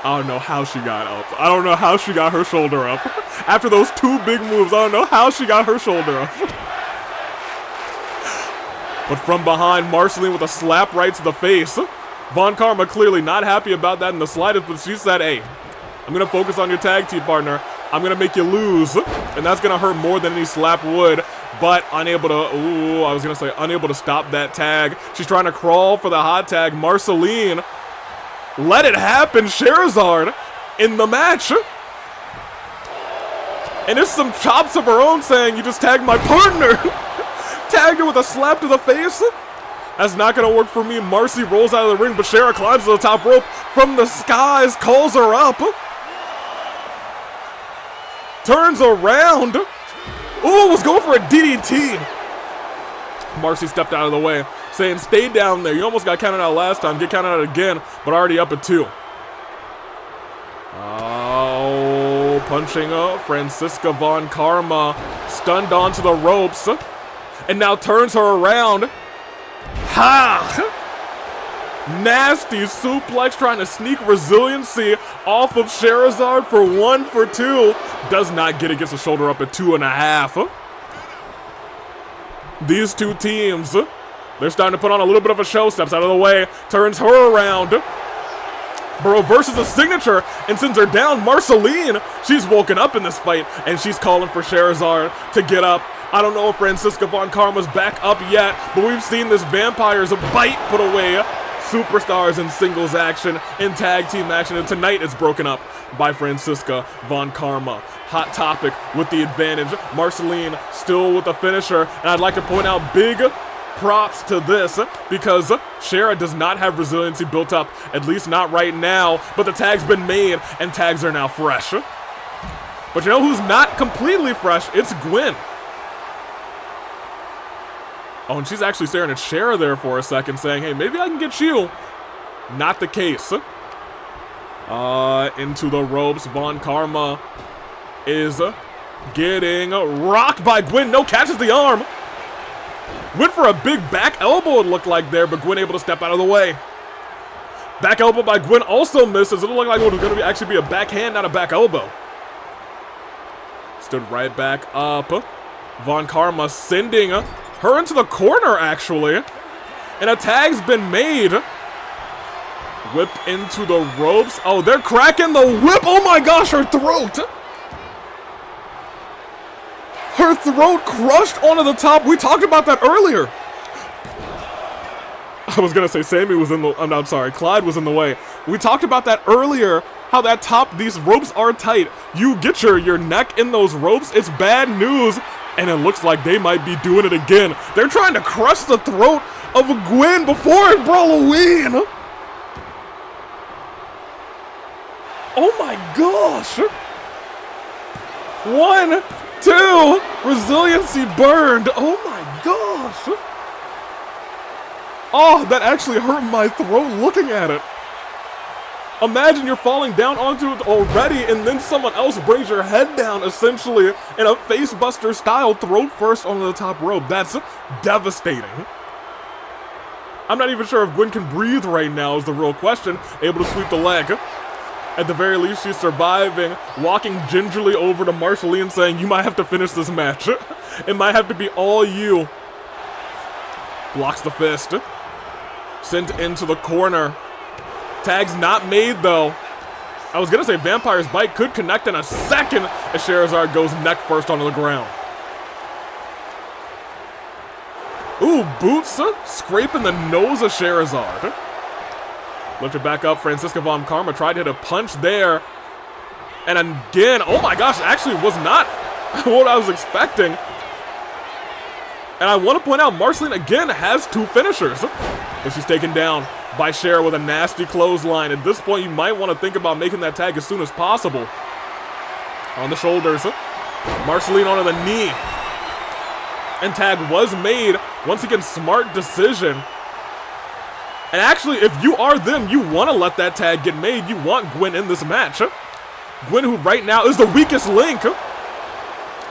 I don't know how she got up. I don't know how she got her shoulder up. After those 2 big moves, I don't know how she got her shoulder up. But from behind, Marceline with a slap right to the face. Von Karma clearly not happy about that in the slightest, but she said, hey, I'm going to focus on your tag team partner. I'm going to make you lose. And that's going to hurt more than any slap would. But unable to, unable to stop that tag. She's trying to crawl for the hot tag. Marceline, let it happen. Scherazard in the match. And it's some chops of her own saying, you just tagged my partner. Tagged her with a slap to the face. That's not going to work for me. Marcy rolls out of the ring, but Shera climbs to the top rope from the skies, calls her up. Turns around. Ooh, was going for a DDT. Marcy stepped out of the way, saying, stay down there. You almost got counted out last time. Get counted out again, but already up at 2. Oh, punching up. Francisca Von Karma stunned onto the ropes. And now turns her around. Ha! Nasty suplex, trying to sneak resiliency off of Scherazard for 1 for 2. Does not get it, gets the shoulder up at 2.5. These 2 teams, they're starting to put on a little bit of a show. Steps out of the way, turns her around. Reverses a signature and sends her down. Marceline, she's woken up in this fight, and she's calling for Scherazard to get up. I don't know if Francisca Von Karma's back up yet, but we've seen this Vampires Bite put away superstars in singles action, in tag team action, and tonight it's broken up by Francisca Von Karma. Hot Topic with the advantage. Marceline still with the finisher, and I'd like to point out big props to this because Shera does not have resiliency built up, at least not right now, but the tag's been made and tags are now fresh. But you know who's not completely fresh? It's Gwen. Oh, and she's actually staring at Shera there for a second, saying, hey, maybe I can get you. Not the case. Into the ropes. Von Karma is getting rocked by Gwen. No, catches the arm. Went for a big back elbow, it looked like there, but Gwen able to step out of the way. Back elbow by Gwen also misses. It looked like it was going to actually be a backhand, not a back elbow. Stood right back up. Von Karma sending her into the corner, actually. And a tag's been made. Whipped into the ropes. Oh, they're cracking the whip. Oh my gosh, her throat. Her throat crushed onto the top. We talked about that earlier. I was going to say Sammy was in the... I'm sorry, Clyde was in the way. We talked about that earlier, how that top, these ropes are tight. You get your neck in those ropes, it's bad news. And it looks like they might be doing it again. They're trying to crush the throat of Gwen before Brawloween. Oh my gosh. 1, 2, resiliency burned. Oh my gosh. Oh, that actually hurt my throat looking at it. Imagine you're falling down onto it already, and then someone else brings your head down, essentially, in a facebuster style, throat first onto the top rope. That's devastating. I'm not even sure if Gwen can breathe right now is the real question. Able to sweep the leg. At the very least, she's surviving, walking gingerly over to Marceline, saying, you might have to finish this match. It might have to be all you. Blocks the fist. Sent into the corner. Tag's not made, though. I was gonna say Vampire's Bite could connect in a second as Scherazard goes neck first onto the ground. Ooh, boots scraping the nose of Scherazard. Lifted back up, Francisca Von Karma tried to hit a punch there. And again, oh my gosh, actually was not what I was expecting. And I want to point out, Marceline again has 2 finishers. But she's taken down by Cher with a nasty clothesline. At this point, you might want to think about making that tag as soon as possible. On the shoulders, Marceline onto the knee. And tag was made. Once again, smart decision. And actually, if you are them, you want to let that tag get made. You want Gwen in this match. Gwen, who right now is the weakest link.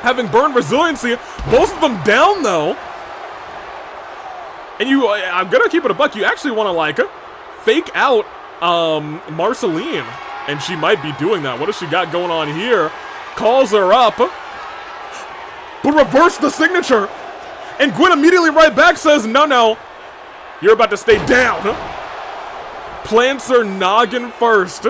Having burned resiliency, both of them down though. And I'm gonna keep it a buck, you actually want to like fake out Marceline. And she might be doing that. What does she got going on here? Calls her up. But reverse the signature. And Gwen immediately right back says, no, you're about to stay down. Plants her noggin first.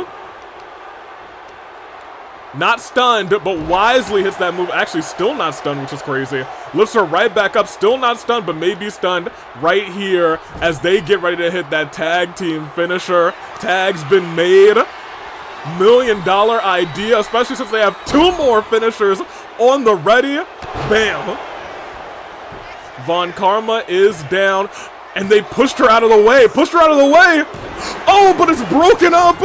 Not stunned, but wisely hits that move. Actually, still not stunned, which is crazy. Lifts her right back up, still not stunned, but maybe stunned right here as they get ready to hit that tag team finisher. Tag's been made. $1 million idea, especially since they have 2 more finishers on the ready. Bam. Von Karma is down, and they pushed her out of the way. Oh, but it's broken up.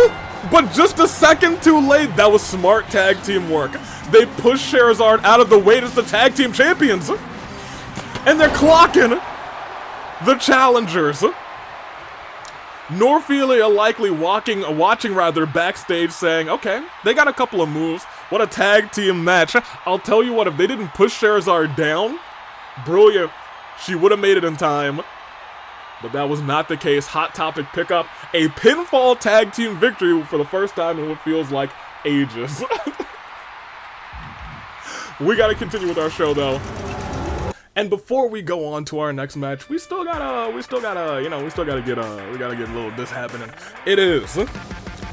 But just a second too late. That was smart tag team work. They pushed Scherazard out of the way as the tag team champions. And they're clocking the challengers. Norphelia likely watching backstage saying, okay, they got a couple of moves. What a tag team match. I'll tell you what, if they didn't push Scherazard down, brilliant. She would have made it in time. But that was not the case. Hot Topic pickup a pinfall tag team victory for the first time in what feels like ages. We gotta continue with our show though. And before we go on to our next match, we gotta get a little this happening. It is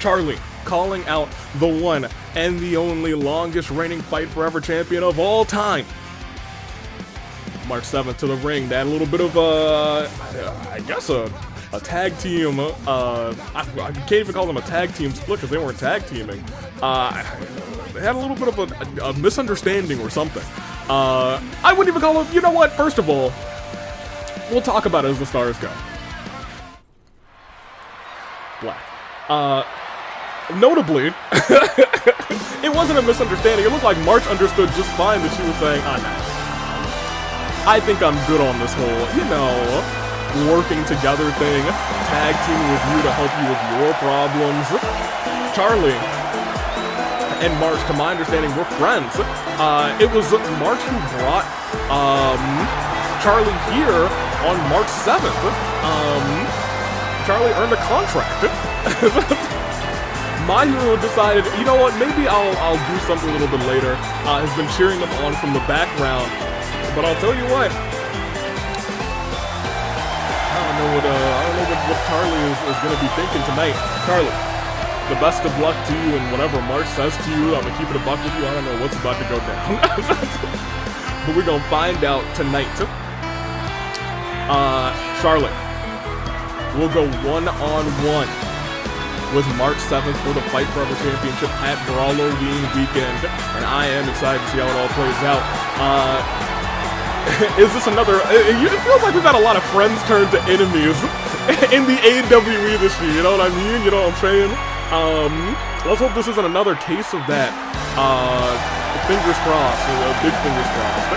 Charlie calling out the one and the only longest reigning Fight Forever champion of all time. March 7th to the ring. They had a little bit of I guess a tag team. I can't even call them a tag team split because they weren't tag teaming. They had a little bit of a misunderstanding or something. I wouldn't even call it. You know what? First of all, we'll talk about it as the stars go. Black. Notably, it wasn't a misunderstanding. It looked like March understood just fine that she was saying, nah. I think I'm good on this whole, working together thing. Tag team with you to help you with your problems. Charlie and March, to my understanding, were friends. It was March who brought Charlie here on March 7th. Charlie earned a contract. My Hero decided, you know what, maybe I'll do something a little bit later. Has been cheering them on from the background. But I'll tell you what, I don't know what Charlie is going to be thinking tonight. Charlie, the best of luck to you, and whatever March says to you, I'm going to keep it a buck with you. I don't know what's about to go down. But we're going to find out tonight. Charlotte will go one-on-one with March 7th for the Fight Forever Championship at Halloween weekend. And I am excited to see how it all plays out. Is this another... It feels like we've had a lot of friends turn to enemies in the AWE this year, you know what I mean? You know what I'm saying? Let's hope this isn't another case of that. Fingers crossed, big fingers crossed.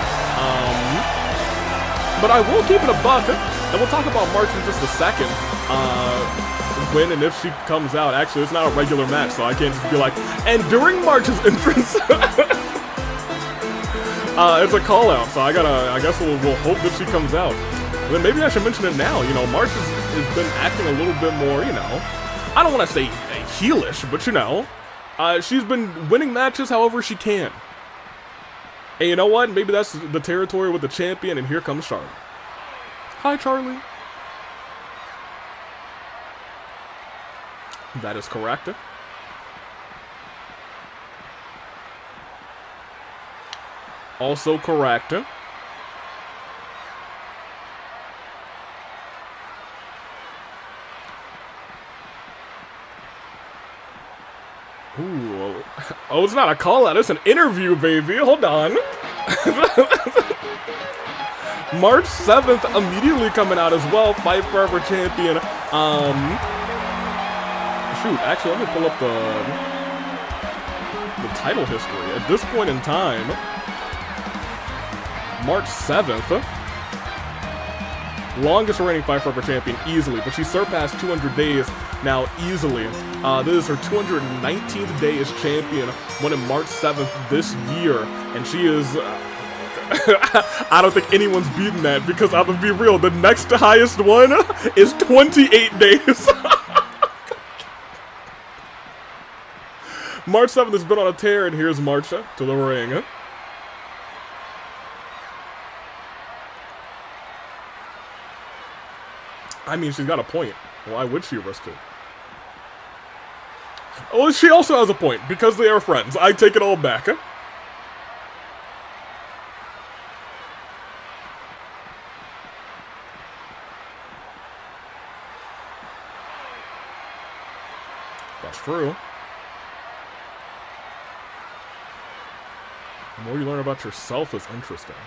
But I will keep it a buck, and we'll talk about March in just a second. When and if she comes out. Actually, it's not a regular match, so I can't just be like, and during March's entrance... it's a call out, so I guess we'll hope that she comes out. And then maybe I should mention it now. March has been acting a little bit more, I don't want to say heelish, but she's been winning matches however she can. And you know what? Maybe that's the territory with the champion, and here comes Charlie. Hi, Charlie. That is correct. Also correct. Ooh. Oh, it's not a call out, it's an interview, baby. Hold on. March 7th immediately coming out as well. Fight Forever champion. Shoot, actually, let me pull up the title history. At this point in time, March 7th, longest reigning Fight Forever champion easily, but she surpassed 200 days now easily. This is her 219th day as champion, won in March 7th this year, and she is... I don't think anyone's beaten that, because I'm gonna be real, the next highest one is 28 days. March 7th has been on a tear, and here's March to the ring. I mean, she's got a point. Why would she risk it? Well, she also has a point, because they are friends. I take it all back. That's true. The more you learn about yourself is interesting.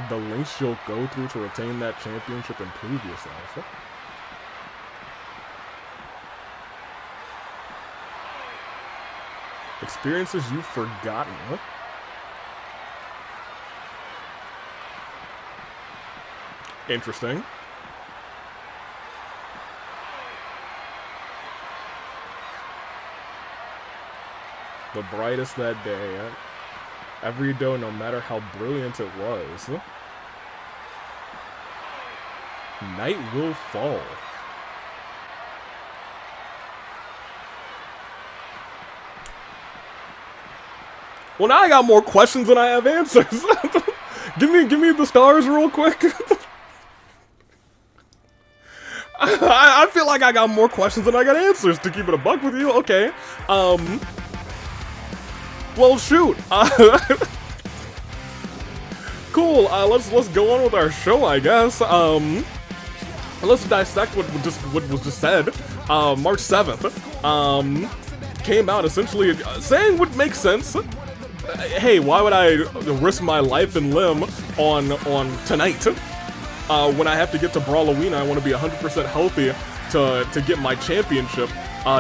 The lengths you'll go through to retain that championship and prove yourself. Experiences you've forgotten. Interesting. The brightest that day. Every day, no matter how brilliant it was. Night will fall. Well, now I got more questions than I have answers. give me the stars real quick. I feel like I got more questions than I got answers, to keep it a buck with you. Okay. Well, shoot. Cool. Let's go on with our show, I guess. Let's dissect what was just said. March 7th. Came out essentially saying what makes sense. Hey, why would I risk my life and limb on tonight? When I have to get to Brawloween, I want to be 100% healthy to get my championship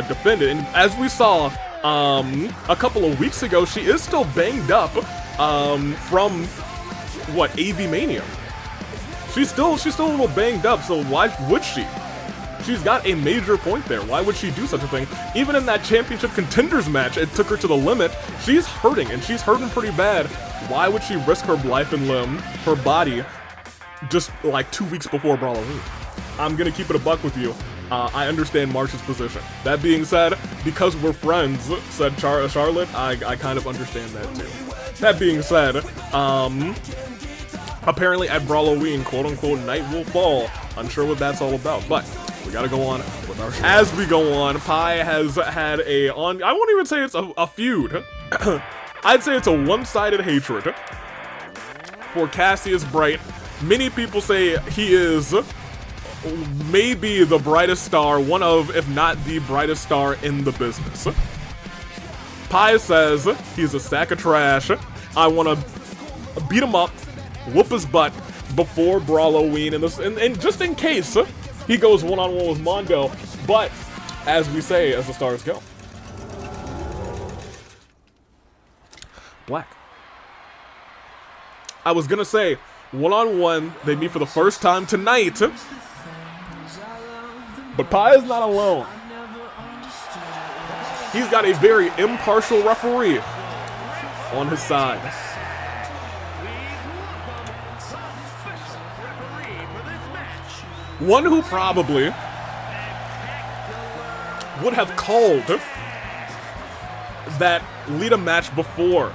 defended. And as we saw a couple of weeks ago, she is still banged up from what, AV Mania. She's still a little banged up, so why would she? She's got a major point there. Why would she do such a thing? Even in that championship contenders match, it took her to the limit. She's hurting, and she's hurting pretty bad. Why would she risk her life and limb, her body, just like 2 weeks before Brawloween? I'm gonna keep it a buck with you. I understand March's position. That being said, because we're friends, said Charlotte, I kind of understand that too. That being said, apparently at Brawloween, quote-unquote, night will fall. Unsure what that's all about, but we gotta go on with our show. As we go on, Pi has had I won't even say it's a feud. I'd say it's a one-sided hatred for Cassius Bright. Many people say he is maybe the brightest star, one of, if not the brightest star in the business. Pi says he's a sack of trash. I want to beat him up, whoop his butt before Brawloween, and just in case he goes one-on-one with Mondo. But as we say, as the stars go, Black. I was gonna say one-on-one, they meet for the first time tonight, but Pi is not alone. He's got a very impartial referee on his side. One who probably would have called that Lita match before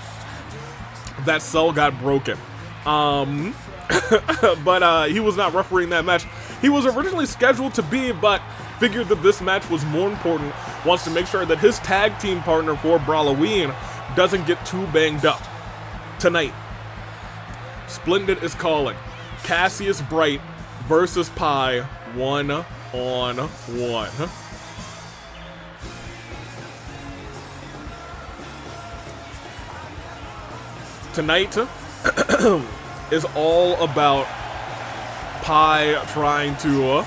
that cell got broken. But he was not refereeing that match. He was originally scheduled to be, but figured that this match was more important, wants to make sure that his tag team partner for Brawloween doesn't get too banged up. Tonight, Splendid is calling Cassius Bright versus Pi 1-on-1. Tonight is all about Pi trying to,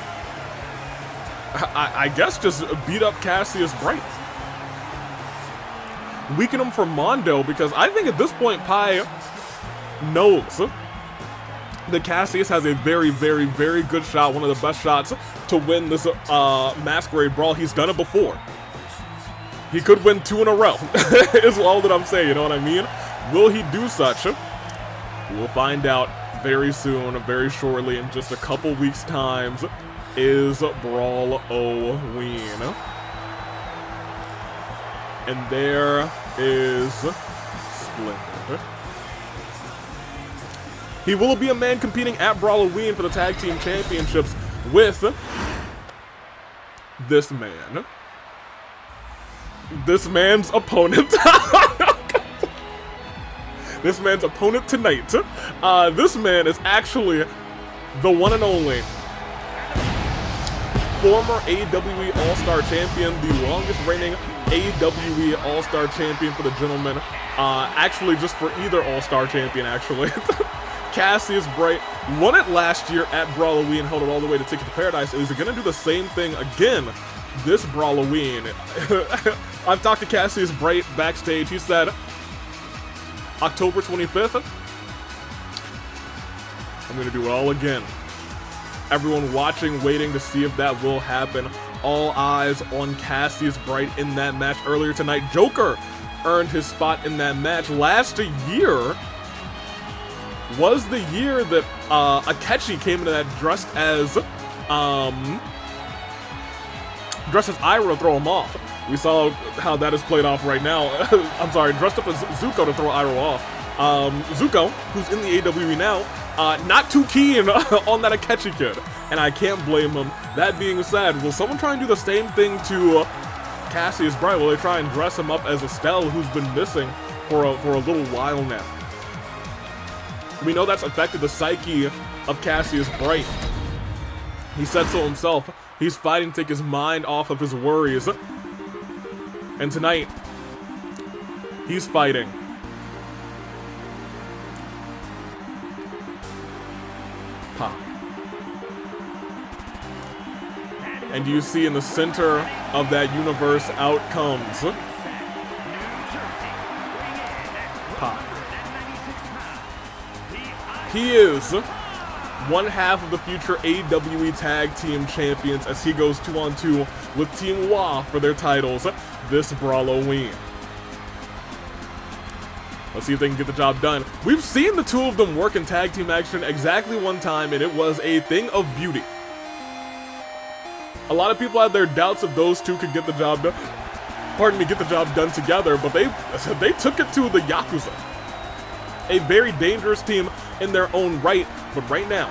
I guess, just beat up Cassius Bright. Weaken him for Mondo, because I think at this point Pi knows that Cassius has a very, very, very good shot, one of the best shots to win this Masquerade Brawl. He's done it before. He could win 2 in a row, is all that I'm saying, you know what I mean? Will he do such? We'll find out very soon, very shortly, in just a couple weeks' time. Is Brawloween. And there is Splendid. He will be a man competing at Brawloween for the Tag Team Championships with this man. This man's opponent. This man's opponent tonight. This man is actually the one and only former AWE All-Star Champion, the longest reigning AWE All-Star Champion for the gentleman. Actually, just for either All-Star Champion, actually. Cassius Bright won it last year at Brawloween and held it all the way to Ticket to Paradise. Is he going to do the same thing again this Brawloween? I've talked to Cassius Bright backstage. He said October 25th, I'm going to do it all again. Everyone watching, waiting to see if that will happen. All eyes on Cassius Bright in that match earlier tonight. Joker earned his spot in that match. Last year was the year that Akechi came into that dressed as Ira to throw him off. We saw how that is played off right now. I'm sorry, dressed up as Zuko to throw Iro off. Zuko, who's in the AWE now, not too keen on that Akechi kid, and I can't blame him. That being said, will someone try and do the same thing to Cassius Bright? Will they try and dress him up as Estelle, who's been missing for a little while now? We know that's affected the psyche of Cassius Bright. He said so himself. He's fighting to take his mind off of his worries. And tonight, he's fighting Pi. And you see in the center of that universe, out comes Pi. He is one half of the future AWE Tag Team Champions as he goes 2-on-2 with Team Wa for their titles this Brawloween. Let's see if they can get the job done. We've seen the two of them work in tag team action exactly one time, and it was a thing of beauty. A lot of people had their doubts if those two could get the job done. Pardon me, get the job done together, but they took it to the Yakuza. A very dangerous team in their own right, but right now,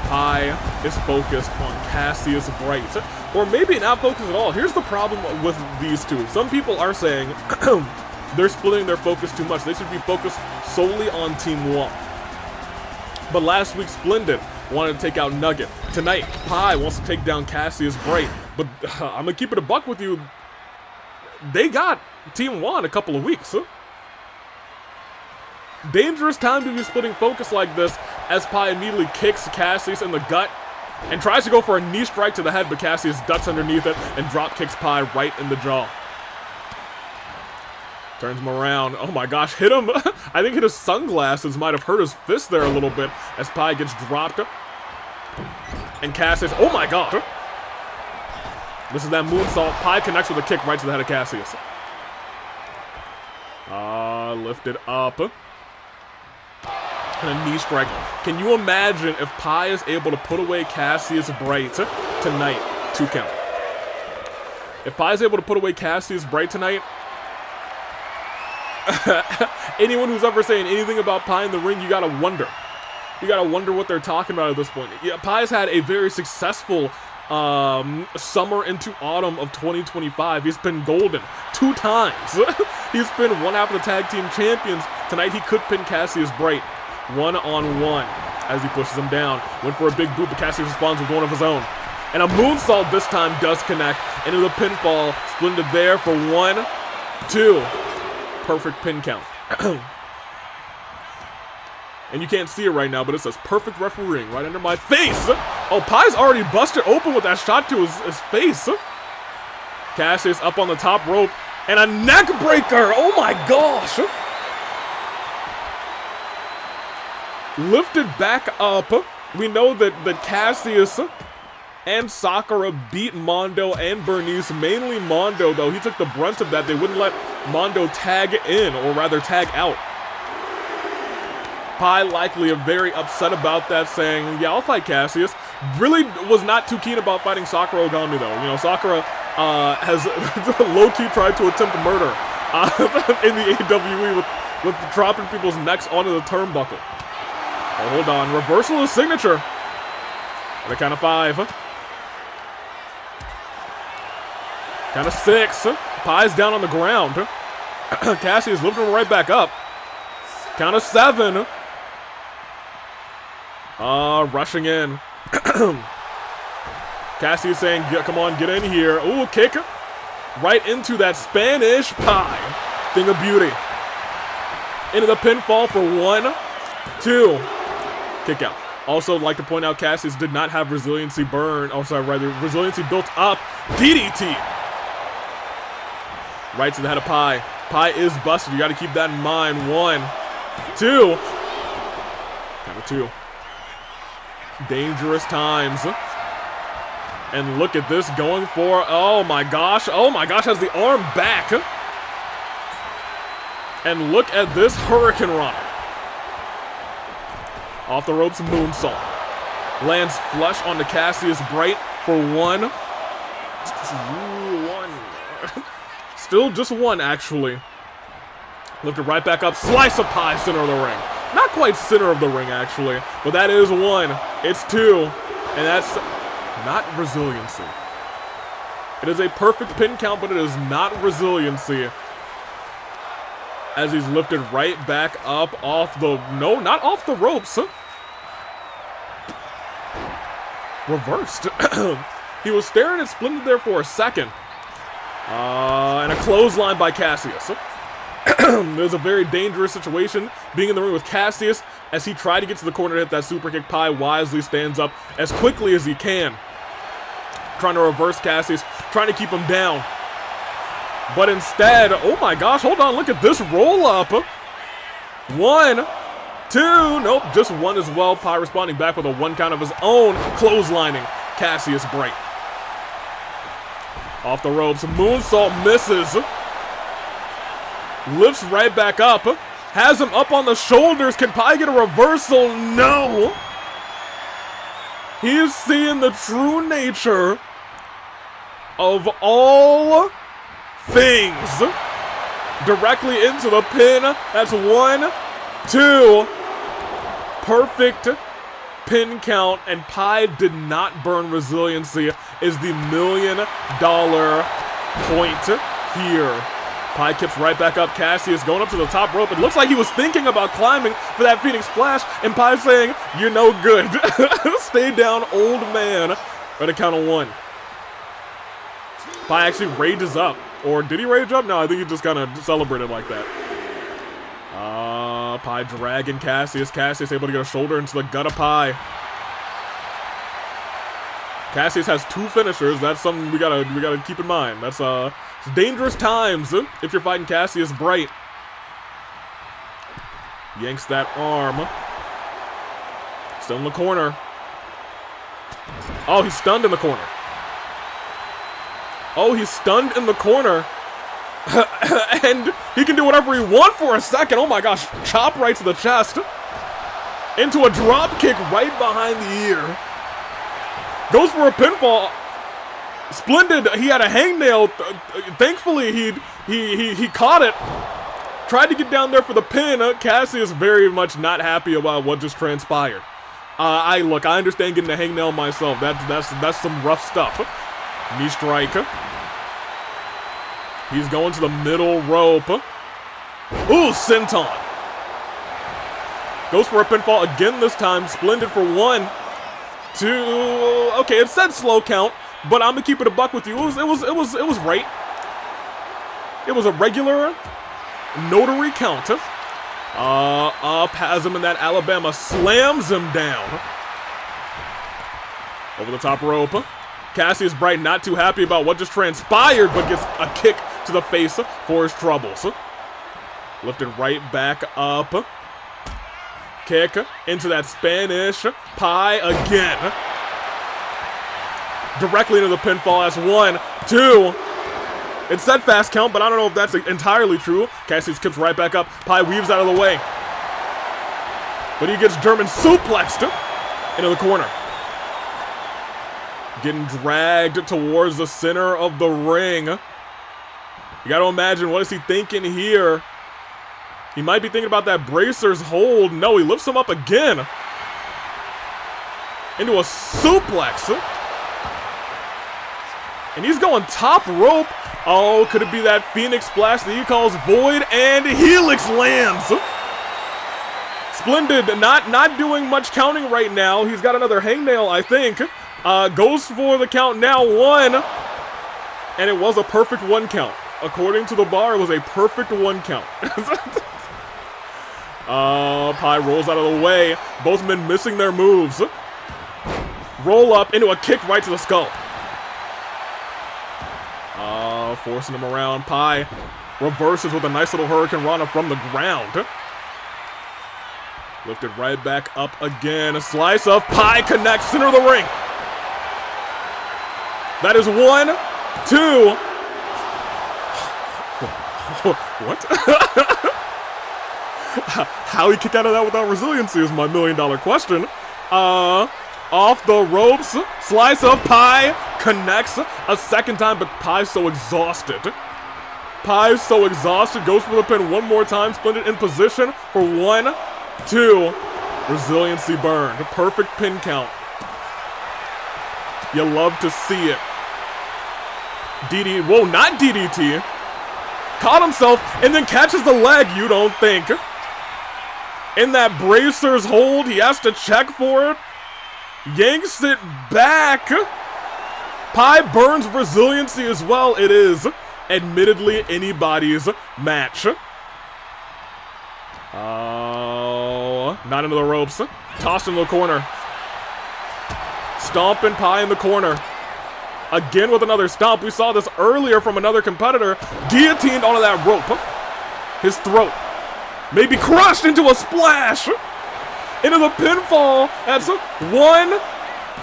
Pi is focused on Cassius Bright. Or maybe not focused at all. Here's the problem with these two. Some people are saying they're splitting their focus too much. They should be focused solely on Team Wa. But last week, Splendid wanted to take out Nugget. Tonight, Pi wants to take down Cassius Bright. But I'm going to keep it a buck with you. They got Team Wa in a couple of weeks. Dangerous time to be splitting focus like this as Pi immediately kicks Cassius in the gut and tries to go for a knee strike to the head, but Cassius ducks underneath it and drop kicks Pi right in the jaw. Turns him around. Oh my gosh, hit him. I think his sunglasses might have hurt his fist there a little bit as Pi gets dropped. And Cassius, oh my god. This is that moonsault. Pi connects with a kick right to the head of Cassius. Lifted up. And a knee strike. Can you imagine if Pi is able to put away Cassius Bright tonight? 2 count. If Pi is able to put away Cassius Bright tonight, anyone who's ever saying anything about Pi in the ring, you gotta wonder. You gotta wonder what they're talking about at this point. Yeah, Pi's had a very successful summer into autumn of 2025. He's been golden 2 times. He's been one half of the tag team champions. Tonight he could pin Cassius Bright one-on-one as he pushes him down. Went for a big boot, but Cassius responds with one of his own. And a moonsault this time does connect into the pinfall. Splendid there for 1, 2. Perfect pin count. And you can't see it right now, but it says perfect refereeing right under my face. Oh, Pai's already busted open with that shot to his face. Cassius up on the top rope. And a neck breaker. Oh my gosh. Lifted back up. We know that Cassius and Sakura beat Mondo and Bernice. Mainly Mondo, though. He took the brunt of that. They wouldn't let Mondo tag in, or rather tag out. Pai likely very upset about that, saying, yeah, I'll fight Cassius. Really was not too keen about fighting Sakura Ogami, though. You know, Sakura has low-key tried to attempt murder in the AWE with dropping people's necks onto the turnbuckle. Oh, hold on. Reversal of signature. And a count of 5. Count of 6. Pai's down on the ground. Cassius lifting him right back up. Count of 7. Rushing in. Cassius saying, come on, get in here. Ooh, kick. Right into that Spanish Pai. Thing of beauty. Into the pinfall for 1, 2. Kick out. Also, like to point out, Cassius did not have resiliency burn. Oh, sorry, rather, resiliency built up. DDT. Right to the head of Pai. Pai is busted. You got to keep that in mind. 1, 2. Count of 2. Dangerous times. And look at this going for, oh my gosh, has the arm back. And look at this Hurricane Rana. Off the ropes, moonsault. Lands flush onto Cassius Bright for 1. 1. Still just 1, actually. Lifted right back up, slice of Pai, center of the ring. Not quite center of the ring, actually, but that is 1. It's 2, and that's not resiliency. It is a perfect pin count, but it is not resiliency. As he's lifted right back up off the, no, not off the ropes. Reversed. He was staring at Splendid there for a second. And a clothesline by Cassius. It was a very dangerous situation being in the ring with Cassius as he tried to get to the corner to hit that super kick. Pai wisely stands up as quickly as he can, trying to reverse Cassius, trying to keep him down. But instead, oh my gosh, hold on, look at this roll up. 1, 2, nope, just 1 as well. Pai responding back with a 1 count of his own, clotheslining Cassius Bright. Off the ropes, moonsault misses. Lifts right back up. Has him up on the shoulders. Can Pai get a reversal? No. He is seeing the true nature of all things. Directly into the pin. That's 1, 2. Perfect pin count. And Pai did not burn resiliency. Is the $1 million point here. Pai kips right back up. Cassius going up to the top rope. It looks like he was thinking about climbing for that Phoenix Splash, and Pai saying, you're no good. Stay down, old man. At a count of 1. Pai actually rages up. Or did he rage up? No, I think he just kind of celebrated like that. Pai dragging Cassius. Cassius able to get a shoulder into the gut of Pai. Cassius has 2 finishers. That's something we gotta keep in mind. That's dangerous times if you're fighting Cassius Bright. Yanks that arm. Still in the corner. Oh, he's stunned in the corner. Oh, he's stunned in the corner. And he can do whatever he wants for a second. Oh my gosh, chop right to the chest. Into a drop kick right behind the ear. Goes for a pinfall. Splendid, he had a hangnail. Thankfully, he caught it. Tried to get down there for the pin. Cassius very much not happy about what just transpired. Look, I understand getting a hangnail myself. That's some rough stuff. Knee strike. He's going to the middle rope. Ooh, senton. Goes for a pinfall again this time. Splendid for 1, 2. Okay, it said slow count, but I'm gonna keep it a buck with you. It was right. It was a regular notary count. Up has him in that Alabama, slams him down. Over the top rope. Cassius Bright not too happy about what just transpired, but gets a kick to the face for his troubles. Lifted right back up. Kick into that Spanish pie again. Directly into the pinfall as 1, 2. It said fast count, but I don't know if that's entirely true. Cassius kicks right back up. Pie weaves out of the way. But he gets German suplexed into the corner. Getting dragged towards the center of the ring. You gotta imagine, what is he thinking here? He might be thinking about that bracer's hold. No, he lifts him up again. Into a suplex. And he's going top rope. Oh, could it be that Phoenix Splash that he calls Void? And Helix lands. Splendid, not doing much counting right now. He's got another hangnail, I think. Goes for the count now, 1. And it was a perfect 1 count. According to the bar, it was a perfect 1 count. Pie rolls out of the way. Both men missing their moves. Roll up into a kick right to the skull. Forcing him around. Pie reverses with a nice little Hurricane Rana from the ground. Lifted right back up again. A slice of Pie connects center of the ring. That is 1, 2. What? How he kicked out of that without resiliency is my $1 million question. Off the ropes, slice of Pie, connects a second time, but Pie's so exhausted. Pie's so exhausted, goes for the pin 1 more time, Splendid in position for 1, 2. Resiliency burned, perfect pin count. You love to see it. Whoa, not DDT. Caught himself and then catches the leg, you don't think. In that bracer's hold, he has to check for it. Yanks it back. Pie burns resiliency as well. It is admittedly anybody's match. Oh, not into the ropes. Tossed into the corner. Stomping Pie in the corner. Again with another stomp. We saw this earlier from another competitor. Guillotined onto that rope. His throat. Maybe crushed into a splash. Into the pinfall. That's 1,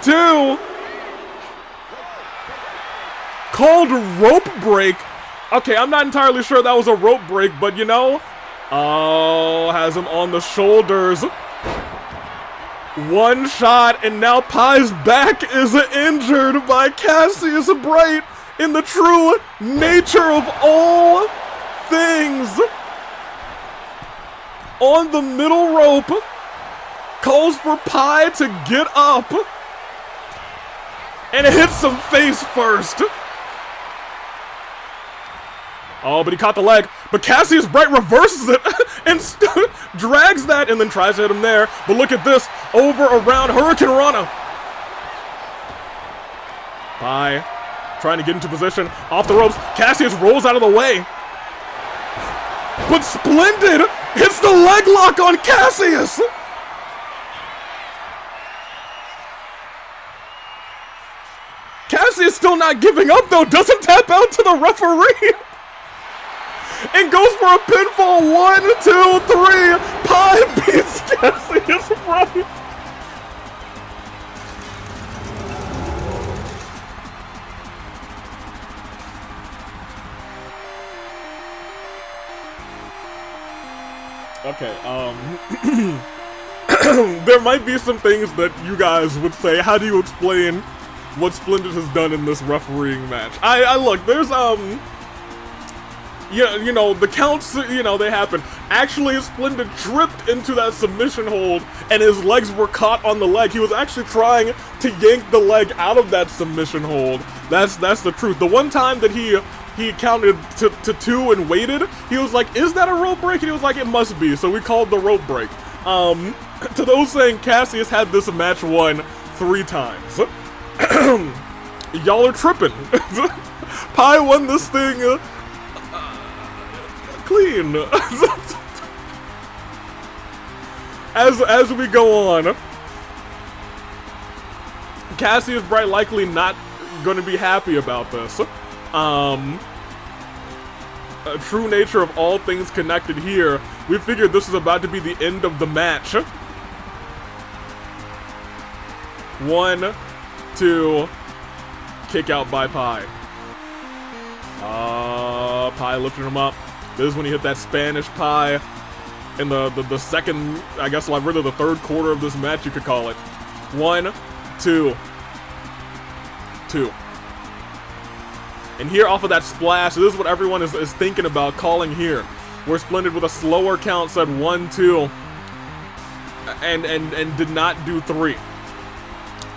2. Called rope break. Okay, I'm not entirely sure that was a rope break, but you know. Oh, has him on the shoulders. 1 shot, and now Pie's back is injured by Cassius Bright in the true nature of all things. On the middle rope, calls for Pie to get up, and hits him face first. Oh, but he caught the leg. But Cassius Bright reverses it and drags that and then tries to hit him there. But look at this. Over, around, Hurricane Rana. Pie trying to get into position. Off the ropes. Cassius rolls out of the way. But Splendid hits the leg lock on Cassius. Cassius still not giving up though. Doesn't tap out to the referee. And goes for a pinfall. 1, 2, 3. Pie beats Cassius Bright. Okay, there might be some things that you guys would say. How do you explain what Splendid has done in this refereeing match? I look, there's Yeah, you know, the counts, you know, they happen. Actually, Splendid tripped into that submission hold, and his legs were caught on the leg. He was actually trying to yank the leg out of that submission hold. That's the truth. The one time that he counted to 2 and waited, he was like, is that a rope break? And he was like, it must be. So we called the rope break. To those saying Cassius had this match won 3 times. Y'all are tripping. Pi won this thing clean. As we go on, Cassius bright likely not going to be happy about this. True nature of all things connected here. We figured this was about to be the end of the match. 1, 2, kick out by Pi. Pi lifting him up. This is when he hit that Spanish Pi in the second, I guess, like really the third quarter of this match, you could call it. 1, 2, 2. And here off of that splash, this is what everyone is thinking about calling here. Where Splendid with a slower count said 1, 2, and did not do 3.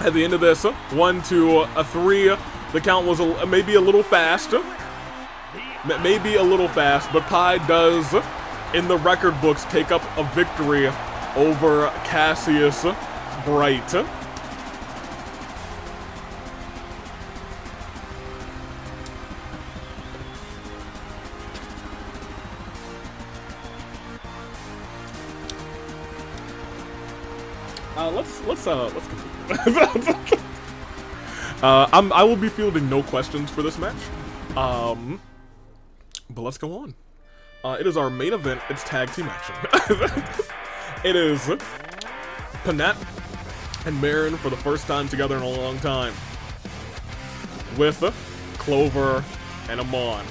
At the end of this, 1, 2, 3. The count was maybe a little fast. Maybe a little fast, but Pi does, in the record books, take up a victory over Cassius Bright. Let's continue. I will be fielding no questions for this match. But let's go on. It is our main event. It's tag team action. It is Panette and Merrin for the first time together in a long time, with Clover and Amon.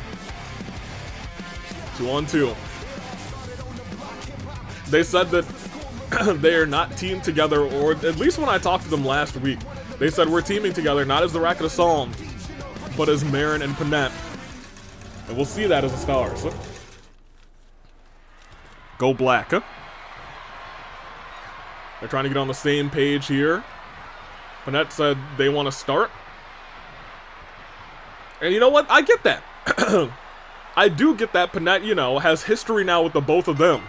2-on-2. They said that they are not teamed together, or at least when I talked to them last week, they said we're teaming together not as the Racket of Psalm, but as Merrin and Panette. And we'll see that as the stars. Go black. They're trying to get on the same page here. Panette said they want to start. And you know what? I get that. I do get that Panette, you know, has history now with the both of them.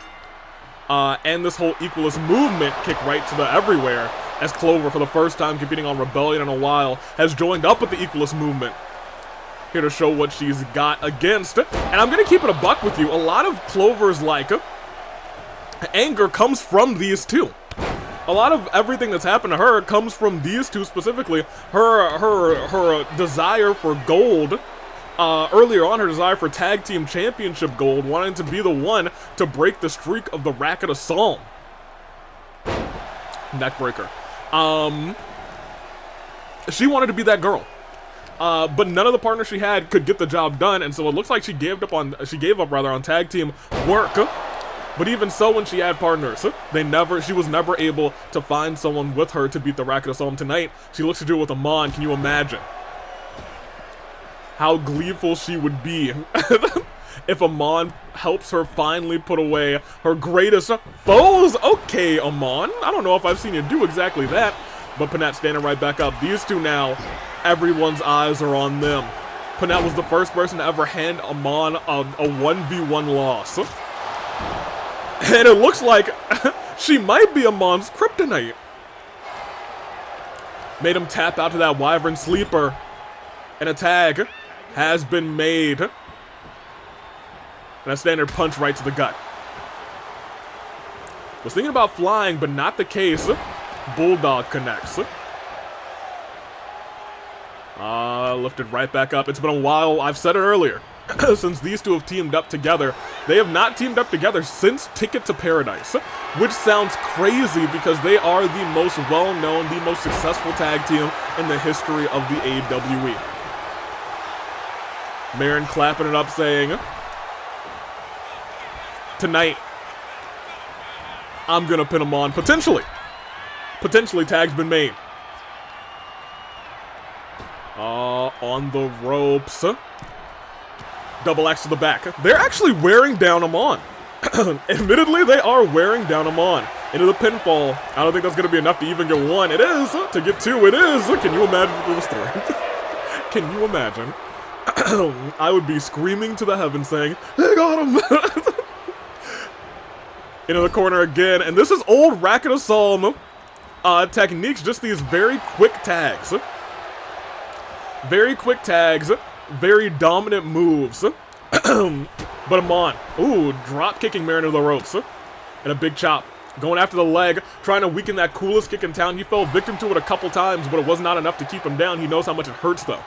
And this whole Equalist movement kicked right to the everywhere, as Clover, for the first time competing on Rebellion in a while, has joined up with the Equalist movement. Here to show what she's got against. And I'm going to keep it a buck with you. A lot of Clover's, like, anger comes from these two. A lot of everything that's happened to her comes from these two specifically. Her desire for gold. Earlier on, her desire for Tag Team Championship gold, wanting to be the one to break the streak of the Racket of Psalm. Neckbreaker. She wanted to be that girl. But none of the partners she had could get the job done, and so it looks like she gave up on tag team work. But even so, when she had partners, she was never able to find someone with her to beat the Racket of Psalm. Tonight, she looks to do it with Amon. Can you imagine how gleeful she would be if Amon helps her finally put away her greatest foes? Okay, Amon, I don't know if I've seen you do exactly that, but Panette standing right back up. These two now, everyone's eyes are on them. Panette was the first person to ever hand Amon a 1v1 loss. And it looks like she might be Amon's kryptonite. Made him tap out to that Wyvern Sleeper. And a tag has been made. And a standard punch right to the gut. Was thinking about flying, but not the case. Bulldog connects. Lifted right back up. It's been a while, I've said it earlier, since these two have teamed up together. They have not teamed up together since Ticket to Paradise, which sounds crazy because they are the most well-known, the most successful tag team in the history of the AWE. Merrin clapping it up saying, tonight, I'm gonna pin him on. Potentially tag's been made. On the ropes. Double axe to the back. They're actually wearing down Amon. Admittedly, they are wearing down Amon. Into the pinfall. I don't think that's going to be enough to even get one. It is. To get two, it is. Can you imagine if it was three? Can you imagine? I would be screaming to the heavens saying, they got him! Into the corner again. And this is old Racket of Psalm techniques. Just these very quick tags. Very quick tags. Very dominant moves. But Amon, ooh, drop kicking Merrin into the ropes. And a big chop. Going after the leg, trying to weaken that coolest kick in town. He fell victim to it a couple times, but it was not enough to keep him down. He knows how much it hurts, though.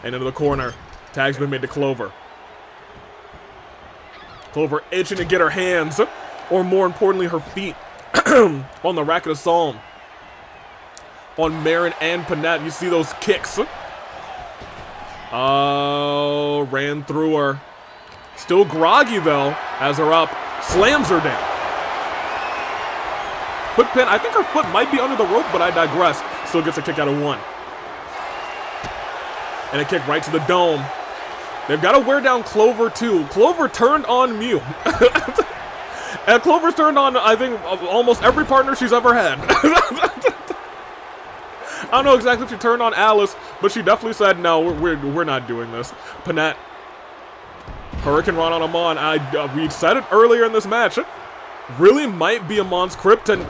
And into the corner. Tag's been made to Clover. Clover itching to get her hands, or more importantly, her feet, on the Racket of Psalm. On Merrin and Panette, you see those kicks. Oh, ran through her. Still groggy, though, has her up. Slams her down. Quick pin. I think her foot might be under the rope, but I digress. Still gets a kick out of one. And a kick right to the dome. They've got to wear down Clover, too. Clover turned on Mew. And Clover's turned on, I think, almost every partner she's ever had. I don't know exactly if she turned on Alice, but she definitely said, no, we're not doing this. Panette. Hurricane Run on Amon. We said it earlier in this match. Really might be Amon's kryptonite.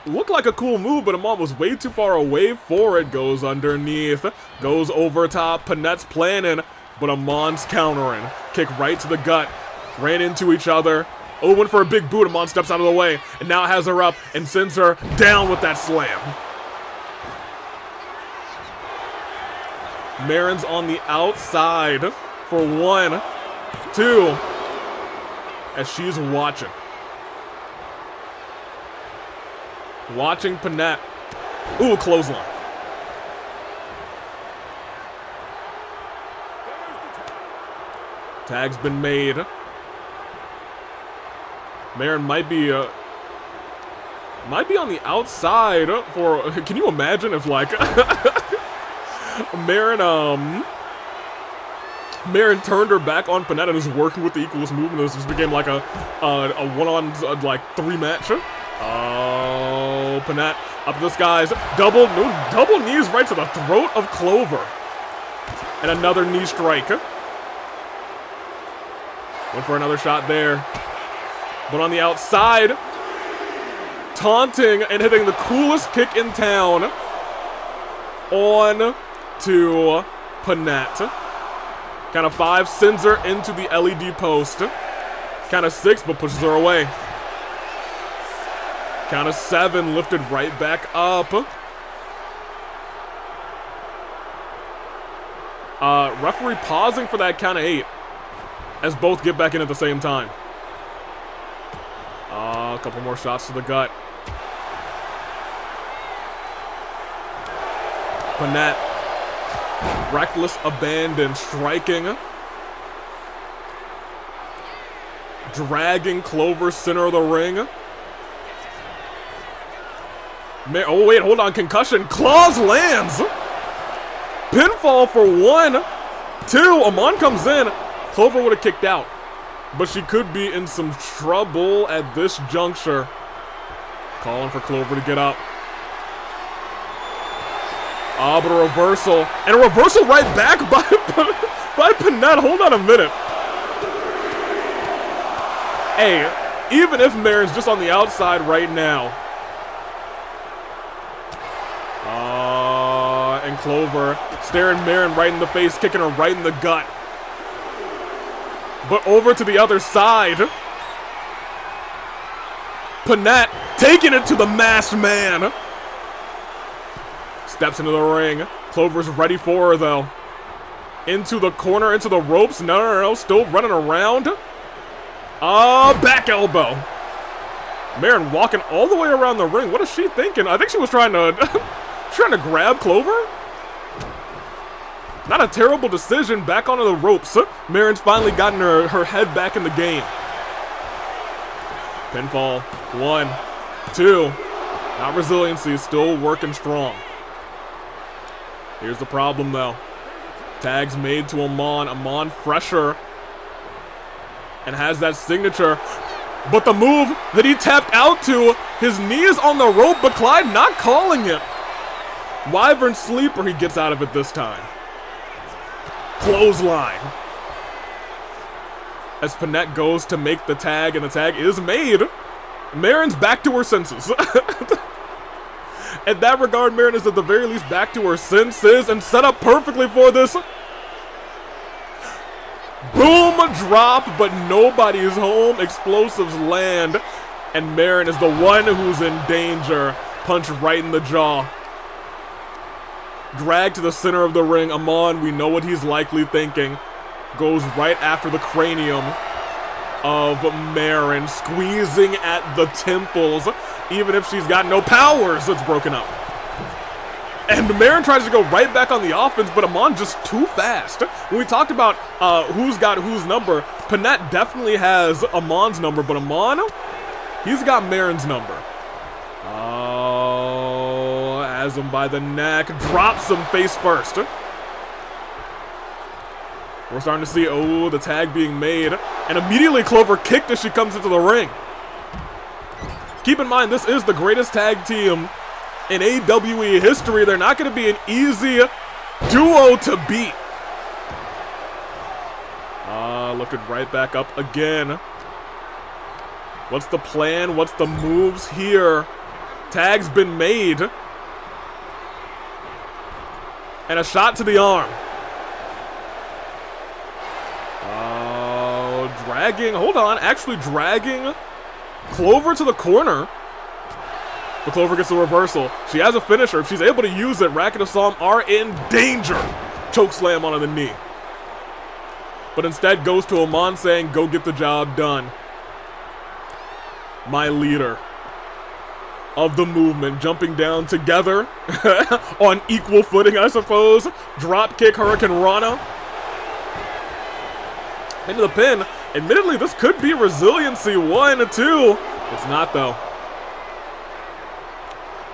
Looked like a cool move, but Amon was way too far away for it. Goes underneath. Goes over top. Panette's planning, but Amon's countering. Kick right to the gut. Ran into each other. Oh, went for a big boot. Amon steps out of the way and now has her up and sends her down with that slam. Merrin's on the outside for 1, 2, as she's watching. Watching Panette. Ooh, clothesline. Tag's been made. Merrin might be on the outside for. Can you imagine if like Merrin turned her back on Panette and is working with the Equalist move, and this just became like a one-on like 3 match. Oh, Panette up to the skies. Double knees right to the throat of Clover. And another knee strike. Went for another shot there. But on the outside, taunting and hitting the coolest kick in town on to Panette. Count of 5 sends her into the LED post. Count of 6, but pushes her away. Count of 7, lifted right back up. Referee pausing for that count of 8 as both get back in at the same time. A couple more shots to the gut. Panette, reckless abandon, striking. Dragging Clover center of the ring. Oh wait, hold on, concussion. Claws lands. Pinfall for 1, 2. Amon comes in. Clover would have kicked out, but she could be in some trouble at this juncture. Calling for Clover to get up. But a reversal. And a reversal right back by Panette. Hold on a minute. Hey, even if Merrin's just on the outside right now. And Clover staring Merrin right in the face, kicking her right in the gut. But over to the other side. Panette taking it to the masked man. Steps into the ring. Clover's ready for her, though. Into the corner, into the ropes. No. Still running around. Back elbow. Merrin walking all the way around the ring. What is she thinking? I think she was trying to grab Clover. Not a terrible decision. Back onto the ropes. Merrin's finally gotten her head back in the game. Pinfall. 1, 2. Not resiliency. Still working strong. Here's the problem, though. Tags made to Amon. Amon fresher. And has that signature. But the move that he tapped out to, his knee is on the rope, but Clyde not calling it. Wyvern sleeper, he gets out of it this time. Clothesline. As Panette goes to make the tag, and the tag is made. Merrin's back to her senses. In that regard, Merrin is at the very least back to her senses and set up perfectly for this. Boom, drop, but nobody is home. Explosives land, and Merrin is the one who's in danger. Punch right in the jaw. Drag to the center of the ring. Amon, we know what he's likely thinking. Goes right after the cranium of Merrin, squeezing at the temples. Even if she's got no powers, it's broken up. And Merrin tries to go right back on the offense, but Amon just too fast. When we talked about who's got whose number, Panette definitely has Amon's number, but Amon, he's got Merrin's number. Oh, has him by the neck, drops him face first. We're starting to see, the tag being made, and immediately Clover kicked as she comes into the ring. Keep in mind, this is the greatest tag team in AWE history. They're not going to be an easy duo to beat. Lifted right back up again. What's the plan? What's the moves here? Tag's been made. And a shot to the arm. Dragging, hold on, actually dragging Clover to the corner. But Clover gets the reversal. She has a finisher. If she's able to use it, Racket of Psalm are in danger. Choke slam onto the knee. But instead goes to Amon saying, go get the job done. My leader of the movement, jumping down together on equal footing, I suppose. Drop kick, Hurricane Rana. Into the pin. Admittedly, this could be resiliency 1-2. It's not, though.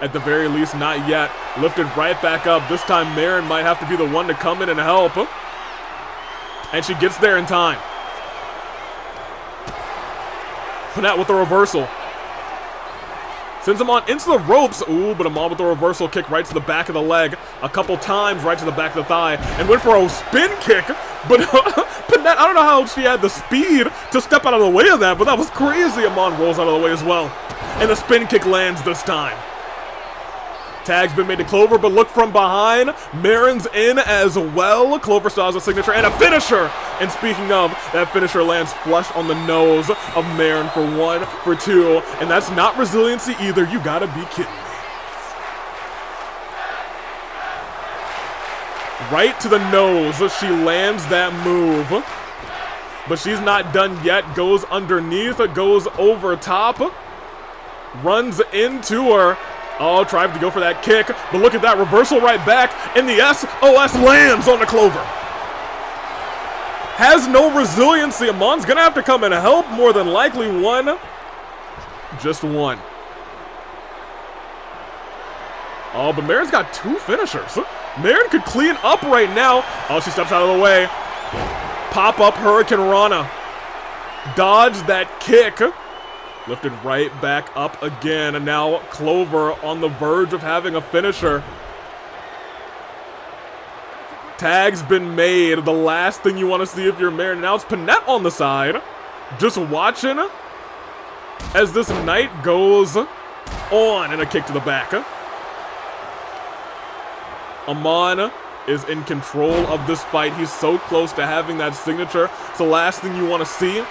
At the very least, not yet. Lifted right back up. This time, Merrin might have to be the one to come in and help. And she gets there in time. Panette with the reversal. Sends him on into the ropes. Ooh, but Amon with the reversal kick right to the back of the leg. A couple times right to the back of the thigh. And went for a spin kick. But Panette, I don't know how she had the speed to step out of the way of that, but that was crazy. Amon rolls out of the way as well. And the spin kick lands this time. Tag's been made to Clover, but look from behind. Merrin's in as well. Clover still has a signature and a finisher. And speaking of, that finisher lands flush on the nose of Merrin for 1, for 2. And that's not resiliency either. You gotta be kidding me. Right to the nose, she lands that move. But she's not done yet. Goes underneath, goes over top. Runs into her. Oh, tried to go for that kick, but look at that reversal right back, and the SOS lands on the Clover. Has no resiliency. Amon's gonna have to come and help, more than likely. One. Just one. Oh, but Merrin's got 2 finishers. Merrin could clean up right now. Oh, she steps out of the way. Pop up Hurricane Rana. Dodge that kick. Lifted right back up again, and now Clover on the verge of having a finisher. Tag's been made. The last thing you want to see if you're Merrin. Now it's Panette on the side, just watching as this night goes on, and a kick to the back. Amon is in control of this fight. He's so close to having that signature. It's the last thing you want to see.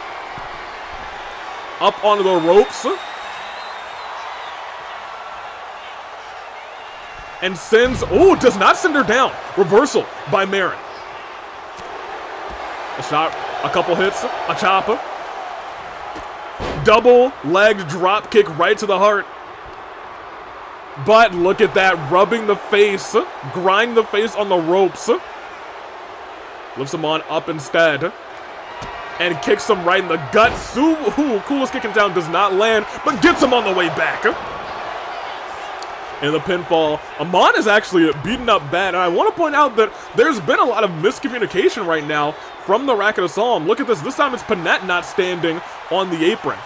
Up onto the ropes. And sends, does not send her down. Reversal by Merrin. A shot, a couple hits, a chop. Double-legged drop kick right to the heart. But look at that, rubbing the face, grind the face on the ropes. Lifts him on up instead. And kicks him right in the gut. Coolest kicking down does not land, but gets him on the way back. in the pinfall. Amon is actually beaten up bad, and I want to point out that there's been a lot of miscommunication right now from the Racket Assault. Look at this. This time it's Panette not standing on the apron.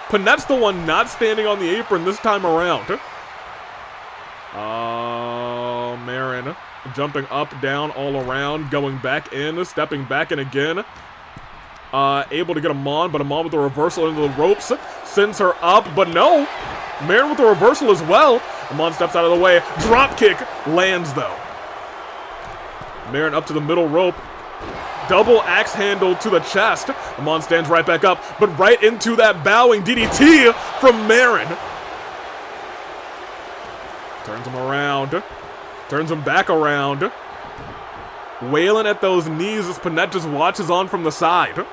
Panette's the one not standing on the apron this time around. Merrin jumping up, down, all around, going back in, stepping back in again. Able to get Amon, but Amon with the reversal into the ropes, sends her up, but no. Merrin with the reversal as well. Amon steps out of the way. Drop kick lands though. Merrin up to the middle rope. Double axe handle to the chest. Amon stands right back up, but right into that bowing DDT from Merrin. Turns him around. Turns him back around. Wailing at those knees as Panette just watches on from the side.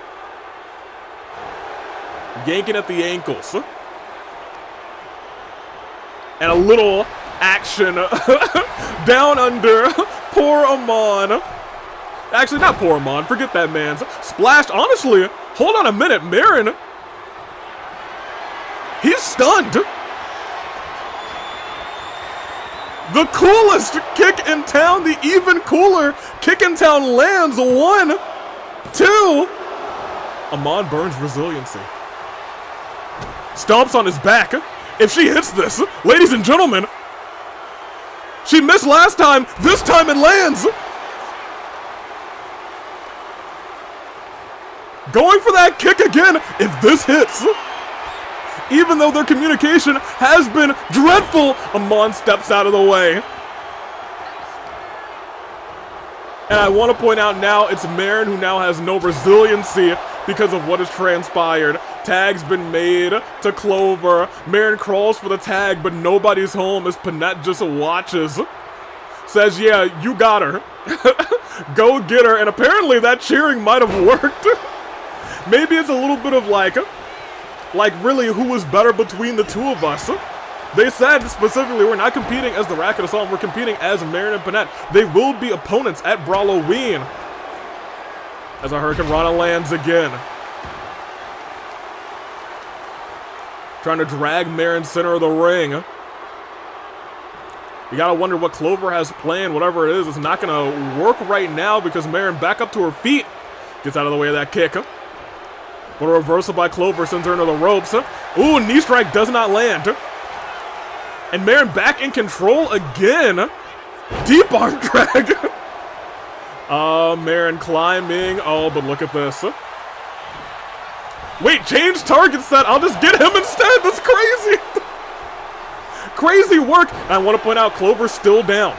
Yanking at the ankles. And a little action down under poor Amon. Actually, not poor Amon. Forget that man's. Splashed. Honestly, hold on a minute. Merrin, he's stunned. The coolest kick in town. The even cooler kick in town lands. 1, 2. Amon burns resiliency. Stomps on his back. If she hits this, ladies and gentlemen, she missed last time. This time it lands. Going for that kick again if this hits. Even though their communication has been dreadful, Amon steps out of the way. And I want to point out now it's Merrin who now has no resiliency because of what has transpired. Tag's been made to Clover. Merrin crawls for the tag, but nobody's home as Panette just watches. Says, yeah, you got her. Go get her. And apparently that cheering might have worked. Maybe it's a little bit of like really who was better between the two of us. They said specifically we're not competing as the Racket Assault, we're competing as Merrin and Panette. They will be opponents at Brawloween. As a Hurricane Rana lands again. Trying to drag Merrin center of the ring. You gotta wonder what Clover has planned. Whatever it is, it's not gonna work right now because Merrin back up to her feet. Gets out of the way of that kick. But a reversal by Clover sends her into the ropes. Ooh, knee strike does not land. And Merrin back in control again. Deep arm drag. Merrin climbing. Oh, but look at this. Wait, change target set. I'll just get him instead. That's crazy. Crazy work. And I want to point out Clover's still down.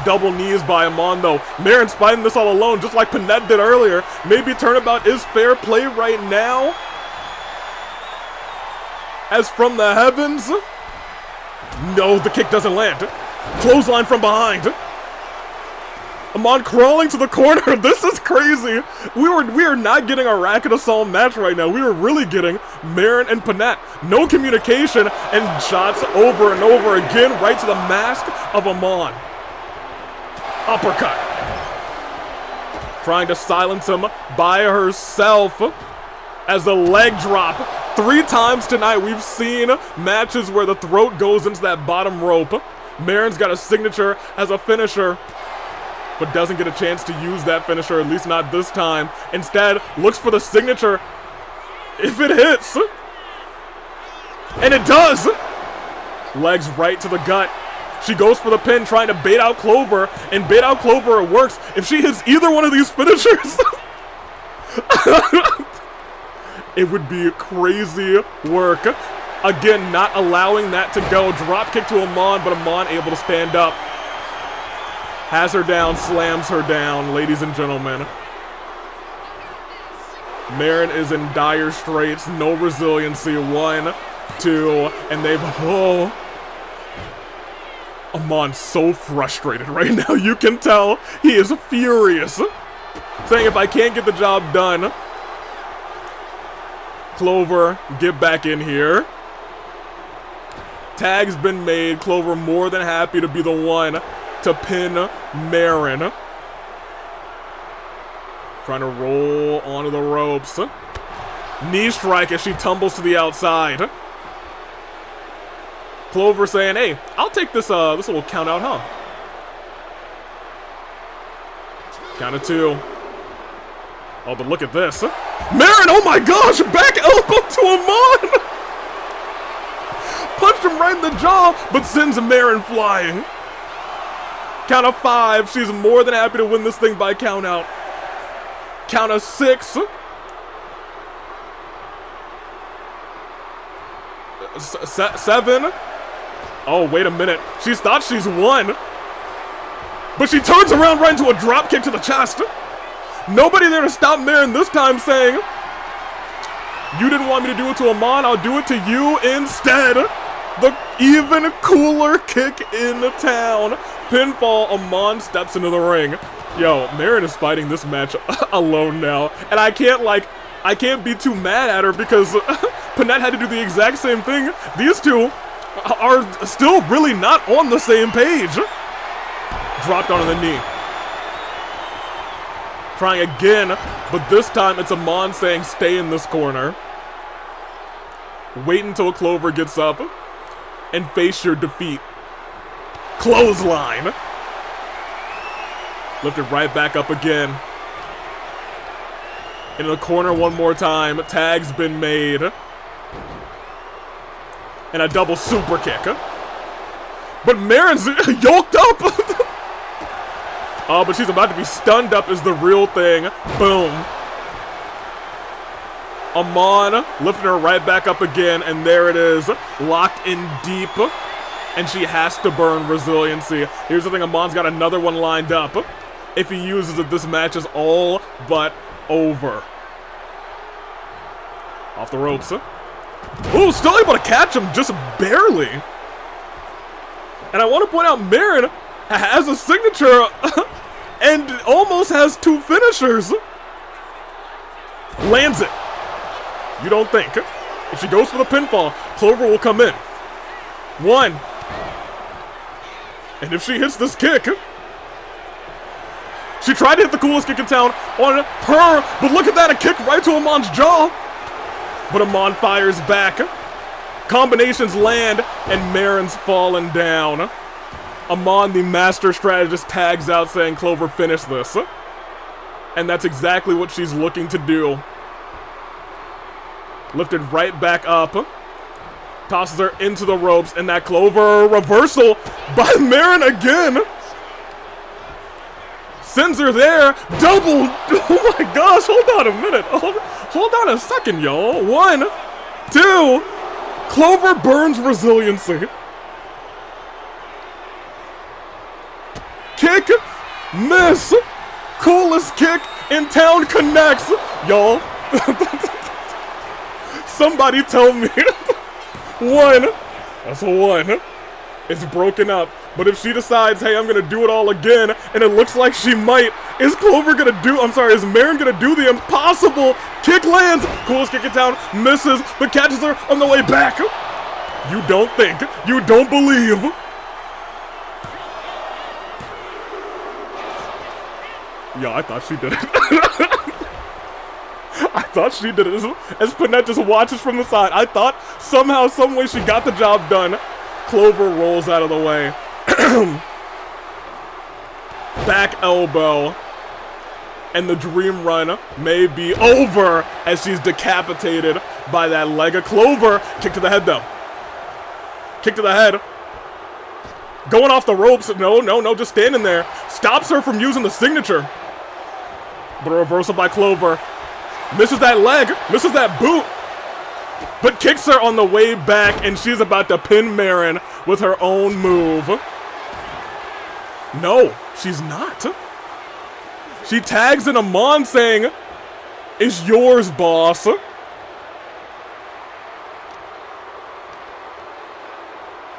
Double knees by Amon though. Merrin's fighting this all alone just like Panette did earlier. Maybe turnabout is fair play right now. As from the heavens. No, the kick doesn't land. Clothesline from behind. Amon crawling to the corner. This is crazy. We are not getting a Racket Assault match right now. We are really getting Merrin and Panette. No communication and shots over and over again right to the mask of Amon. Uppercut. Trying to silence him by herself as the leg drop. 3 times tonight we've seen matches where the throat goes into that bottom rope. Merrin's got a signature as a finisher, but doesn't get a chance to use that finisher, at least not this time. Instead, looks for the signature if it hits. And it does! Legs right to the gut. She goes for the pin, trying to bait out Clover, and bait out Clover, it works. If she hits either one of these finishers, it would be crazy work. Again, not allowing that to go. Drop kick to Amon, but Amon able to stand up. Has her down, slams her down, ladies and gentlemen. Merrin is in dire straits, no resiliency. 1, 2, and they've, oh. Amon's so frustrated right now. You can tell he is furious. Saying if I can't get the job done, Clover, get back in here. Tag's been made. Clover more than happy to be the one to pin Merrin. Trying to roll onto the ropes. Knee strike as she tumbles to the outside. Clover saying, hey, I'll take this this little count out, huh? Count of 2. Oh, but look at this. Merrin, oh my gosh, back elbow to Amon! Punched him right in the jaw, but sends Merrin flying. Count of 5, she's more than happy to win this thing by count out. Count of 6. 7. Oh, wait a minute. She's thought she's won. But she turns around right into a drop kick to the chest. Nobody there to stop Merrin this time, saying, you didn't want me to do it to Amon, I'll do it to you instead. The even cooler kick in the town. Pinfall, Amon steps into the ring. Yo, Merrin is fighting this match alone now. And I can't be too mad at her because Panette had to do the exact same thing. These two are still really not on the same page. Dropped onto the knee. Trying again, but this time it's Amon saying stay in this corner. Wait until Clover gets up and face your defeat. Clothesline. Lifted right back up again. In the corner one more time. Tag's been made. And a double super kick. But Merrin's yoked up. Oh, but she's about to be stunned up is the real thing. Boom. Amon lifting her right back up again, and there it is. Locked in deep, and she has to burn resiliency. Here's the thing, Amon's got another one lined up. If he uses it, this match is all but over. Off the ropes. Ooh, still able to catch him, just barely. And I want to point out, Merrin has a signature and almost has 2 finishers. Lands it. You don't think. If she goes for the pinfall, Clover will come in. 1. And if she hits this kick, she tried to hit the coolest kick in town on her, but look at that, a kick right to Amon's jaw. But Amon fires back. Combinations land, and Merrin's fallen down. Amon, the master strategist, tags out saying, Clover, finish this. And that's exactly what she's looking to do. Lifted right back up. Tosses her into the ropes, and that Clover reversal by Merrin again. Sends her there. Double. Oh my gosh, hold on a minute. Hold on a second, y'all. 1, 2. Clover burns resiliency. Kick, miss, coolest kick in town connects. Y'all, somebody tell me. 1, that's a 1. It's broken up. But if she decides, hey, I'm gonna do it all again, and it looks like she might, is Merrin gonna do the impossible? Kick lands, coolest kick in town, misses, but catches her on the way back. You don't think, you don't believe. Yo, I thought she did it. I thought she did it. As Panette just watches from the side, I thought somehow, someway she got the job done. Clover rolls out of the way. Back elbow. And the dream run may be over as she's decapitated by that leg of Clover. Kick to the head, though. Kick to the head. Going off the ropes. No, just standing there. Stops her from using the signature. But a reversal by Clover. Misses that leg. Misses that boot. But kicks her on the way back, and she's about to pin Merrin with her own move. No, she's not. She tags in Amon saying, it's yours, boss.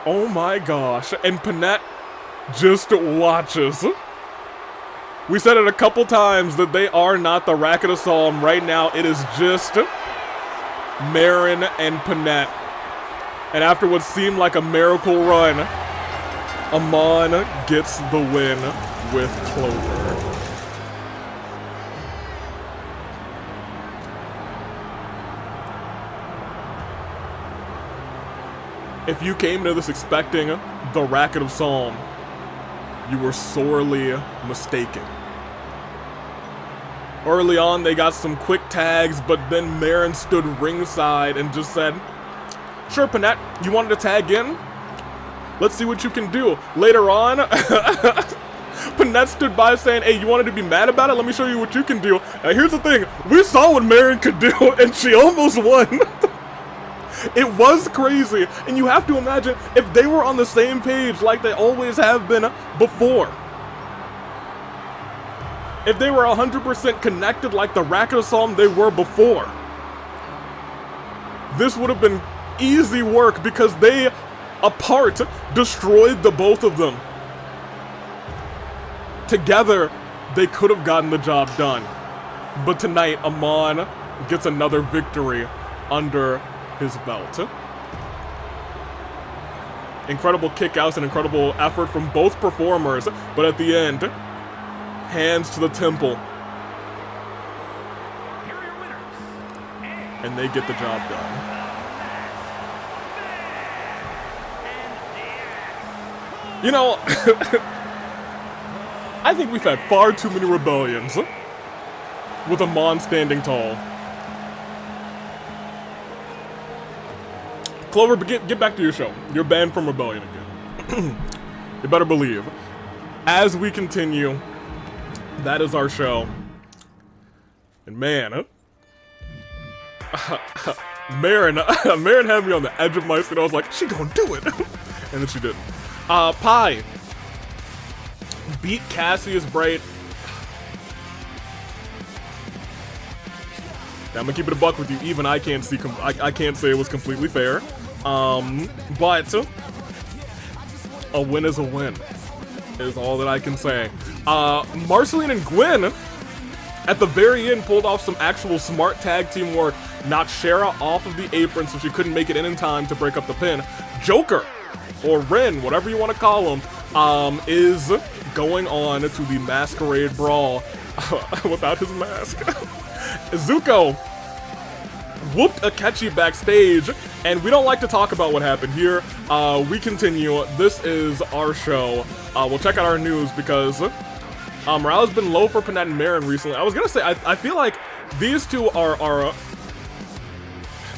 Oh my gosh. And Panette just watches. We said it a couple times that they are not the Racket of Psalm. Right now, it is just Merrin and Panette. And after what seemed like a miracle run, Amon gets the win with Clover. If you came into this expecting the racket of Psalm, you were sorely mistaken. Early on, they got some quick tags, but then Merrin stood ringside and just said, "Sure, Panette, you wanted to tag in? Let's see what you can do." Later on, Panette stood by saying, "Hey, you wanted to be mad about it? Let me show you what you can do." Now, here's the thing. We saw what Merrin could do, and she almost won. It was crazy, and you have to imagine if they were on the same page like they always have been before. If they were 100% connected like the Racket of Psalm they were before, this would have been easy work because they, apart, destroyed the both of them. Together, they could have gotten the job done. But tonight, Amon gets another victory under his belt. Incredible kickouts and incredible effort from both performers, but at the end, hands to the temple. And they get the job done. You know, I think we've had far too many rebellions with Amon standing tall. Clover, get back to your show. You're banned from Rebellion again. You better believe. As we continue, that is our show. And man, Merrin had me on the edge of my seat. I was like, she gonna do it. And then she didn't. Pi beat Cassius Bright. Now, I'm gonna keep it a buck with you. Even I can't see. I can't say it was completely fair. But a win is a win. Is all that I can say. Marceline and Gwen at the very end pulled off some actual smart tag team work. Knocked Shera off of the apron so she couldn't make it in time to break up the pin. Joker, or Ren, whatever you want to call him, is going on to the Masquerade Brawl without his mask. Zuko whooped Akechi backstage, and we don't like to talk about what happened here. We continue. This is our show. We'll check out our news because morale's been low for Panette and Merrin recently. I was gonna say, I feel like these two are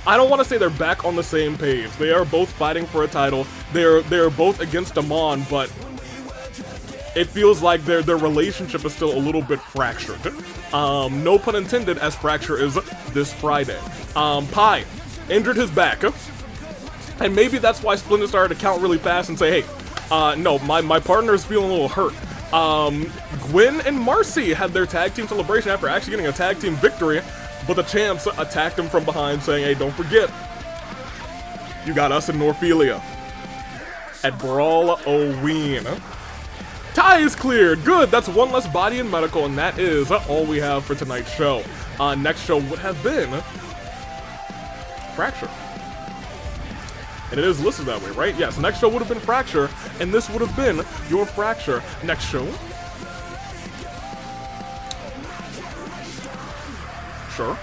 I don't want to say they're back on the same page. They are both fighting for a title. They're both against Amon, but it feels like their relationship is still a little bit fractured. No pun intended, as fracture is this Friday. Pi injured his back, and maybe that's why Splinter started to count really fast and say, hey, no, my partner is feeling a little hurt. Gwen and Marcy had their tag team celebration after actually getting a tag team victory, but the champs attacked them from behind saying, hey, don't forget, you got us in Norphelia at Brawl O'Ween. Tie is cleared. Good. That's one less body in medical, and that is all we have for tonight's show. Next show would have been Fracture. And it is listed that way, right? Yes, next show would have been Fracture, and this would have been your Fracture. Next show. Sure.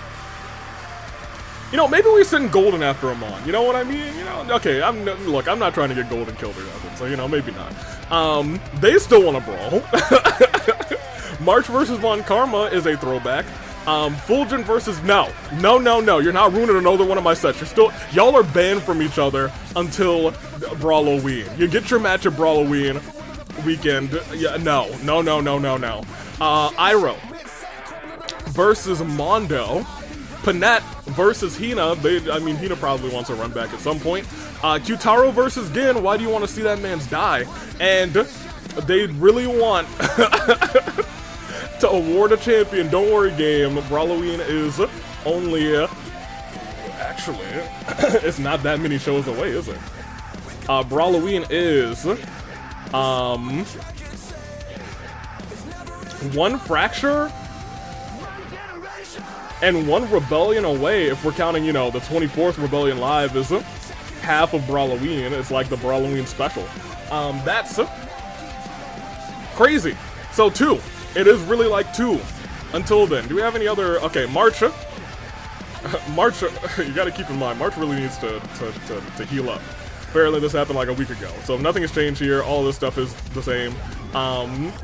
You know, maybe we send Golden after Amon. You know what I mean? You know, okay, look, I'm not trying to get Golden killed or nothing, so, you know, maybe not. They still want to brawl. March versus Von Karma is a throwback. Fulgent versus, no, you're not ruining another one of my sets. Y'all are banned from each other until Brawl O'Ween. You get your match at Brawl O'Ween weekend. Yeah, no. Iroh versus Mondo. Panette versus Hina. Hina probably wants a run back at some point. Kyutaro versus Gin. Why do you want to see that man's die? And they really want to award a champion. Don't worry, game. Brawloween is only... actually, it's not that many shows away, is it? Brawloween is... one Fracture... and one Rebellion away, if we're counting, you know, the 24th Rebellion Live is half of Brawloween. It's like the Brawloween special. That's crazy. So 2. It is really like 2. Until then, do we have any other? Okay, March. March. You got to keep in mind, March really needs to heal up. Apparently this happened like a week ago. So nothing has changed here. All this stuff is the same.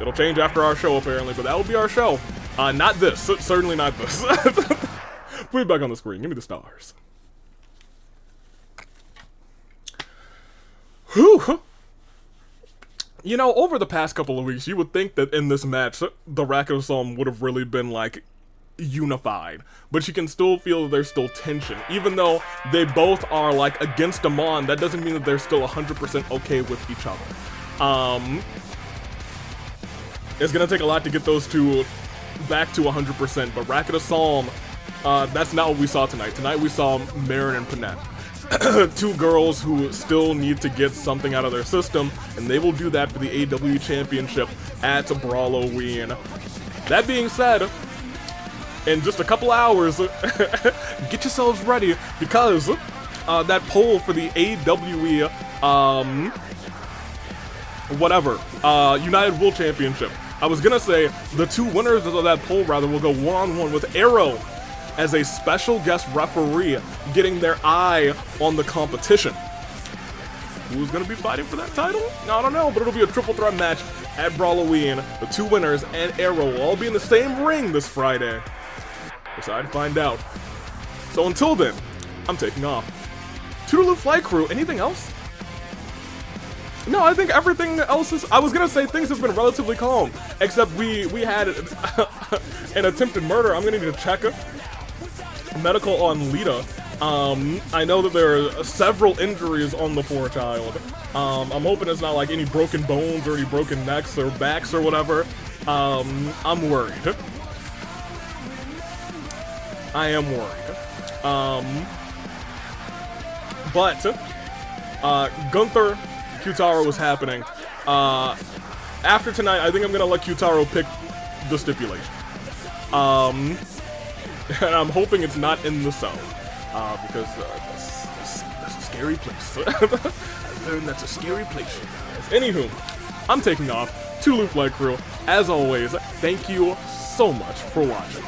It'll change after our show apparently, but that will be our show. Not this. Certainly not this. Put it back on the screen. Give me the stars. Whew. You know, over the past couple of weeks, you would think that in this match, the Racket of Psalm would have really been, like, unified. But you can still feel that there's still tension. Even though they both are, like, against Amon, that doesn't mean that they're still 100% okay with each other. It's gonna take a lot to get those two back to 100%, but Racket of Psalm, that's not what we saw tonight. Tonight we saw Merrin and Panette. Two girls who still need to get something out of their system, and they will do that for the AW Championship at Brawloween. That being said, in just a couple hours, get yourselves ready, because that poll for the AWE, United World Championship, I was gonna say the two winners of that poll, rather, will go one-on-one with Arrow as a special guest referee, getting their eye on the competition. Who's gonna be fighting for that title? I don't know, but it'll be a triple threat match at Brawloween. The two winners and Arrow will all be in the same ring this Friday. Decide to find out. So until then, I'm taking off. Toodaloo Flight Crew, anything else? No, I think everything else is... I was gonna say things have been relatively calm, except we had an attempted murder. I'm gonna need to check medical on Lita. I know that there are several injuries on the poor child. I'm hoping it's not like any broken bones or any broken necks or backs or whatever. I'm worried. I am worried. But Gunther Q-Taro was happening. After tonight, I think I'm gonna let Q-Taro pick the stipulation. And I'm hoping it's not in the cell, because that's a scary place. I learned that's a scary place, you guys. Anywho, I'm taking off. Toodaloo Flight Crew. As always, thank you so much for watching.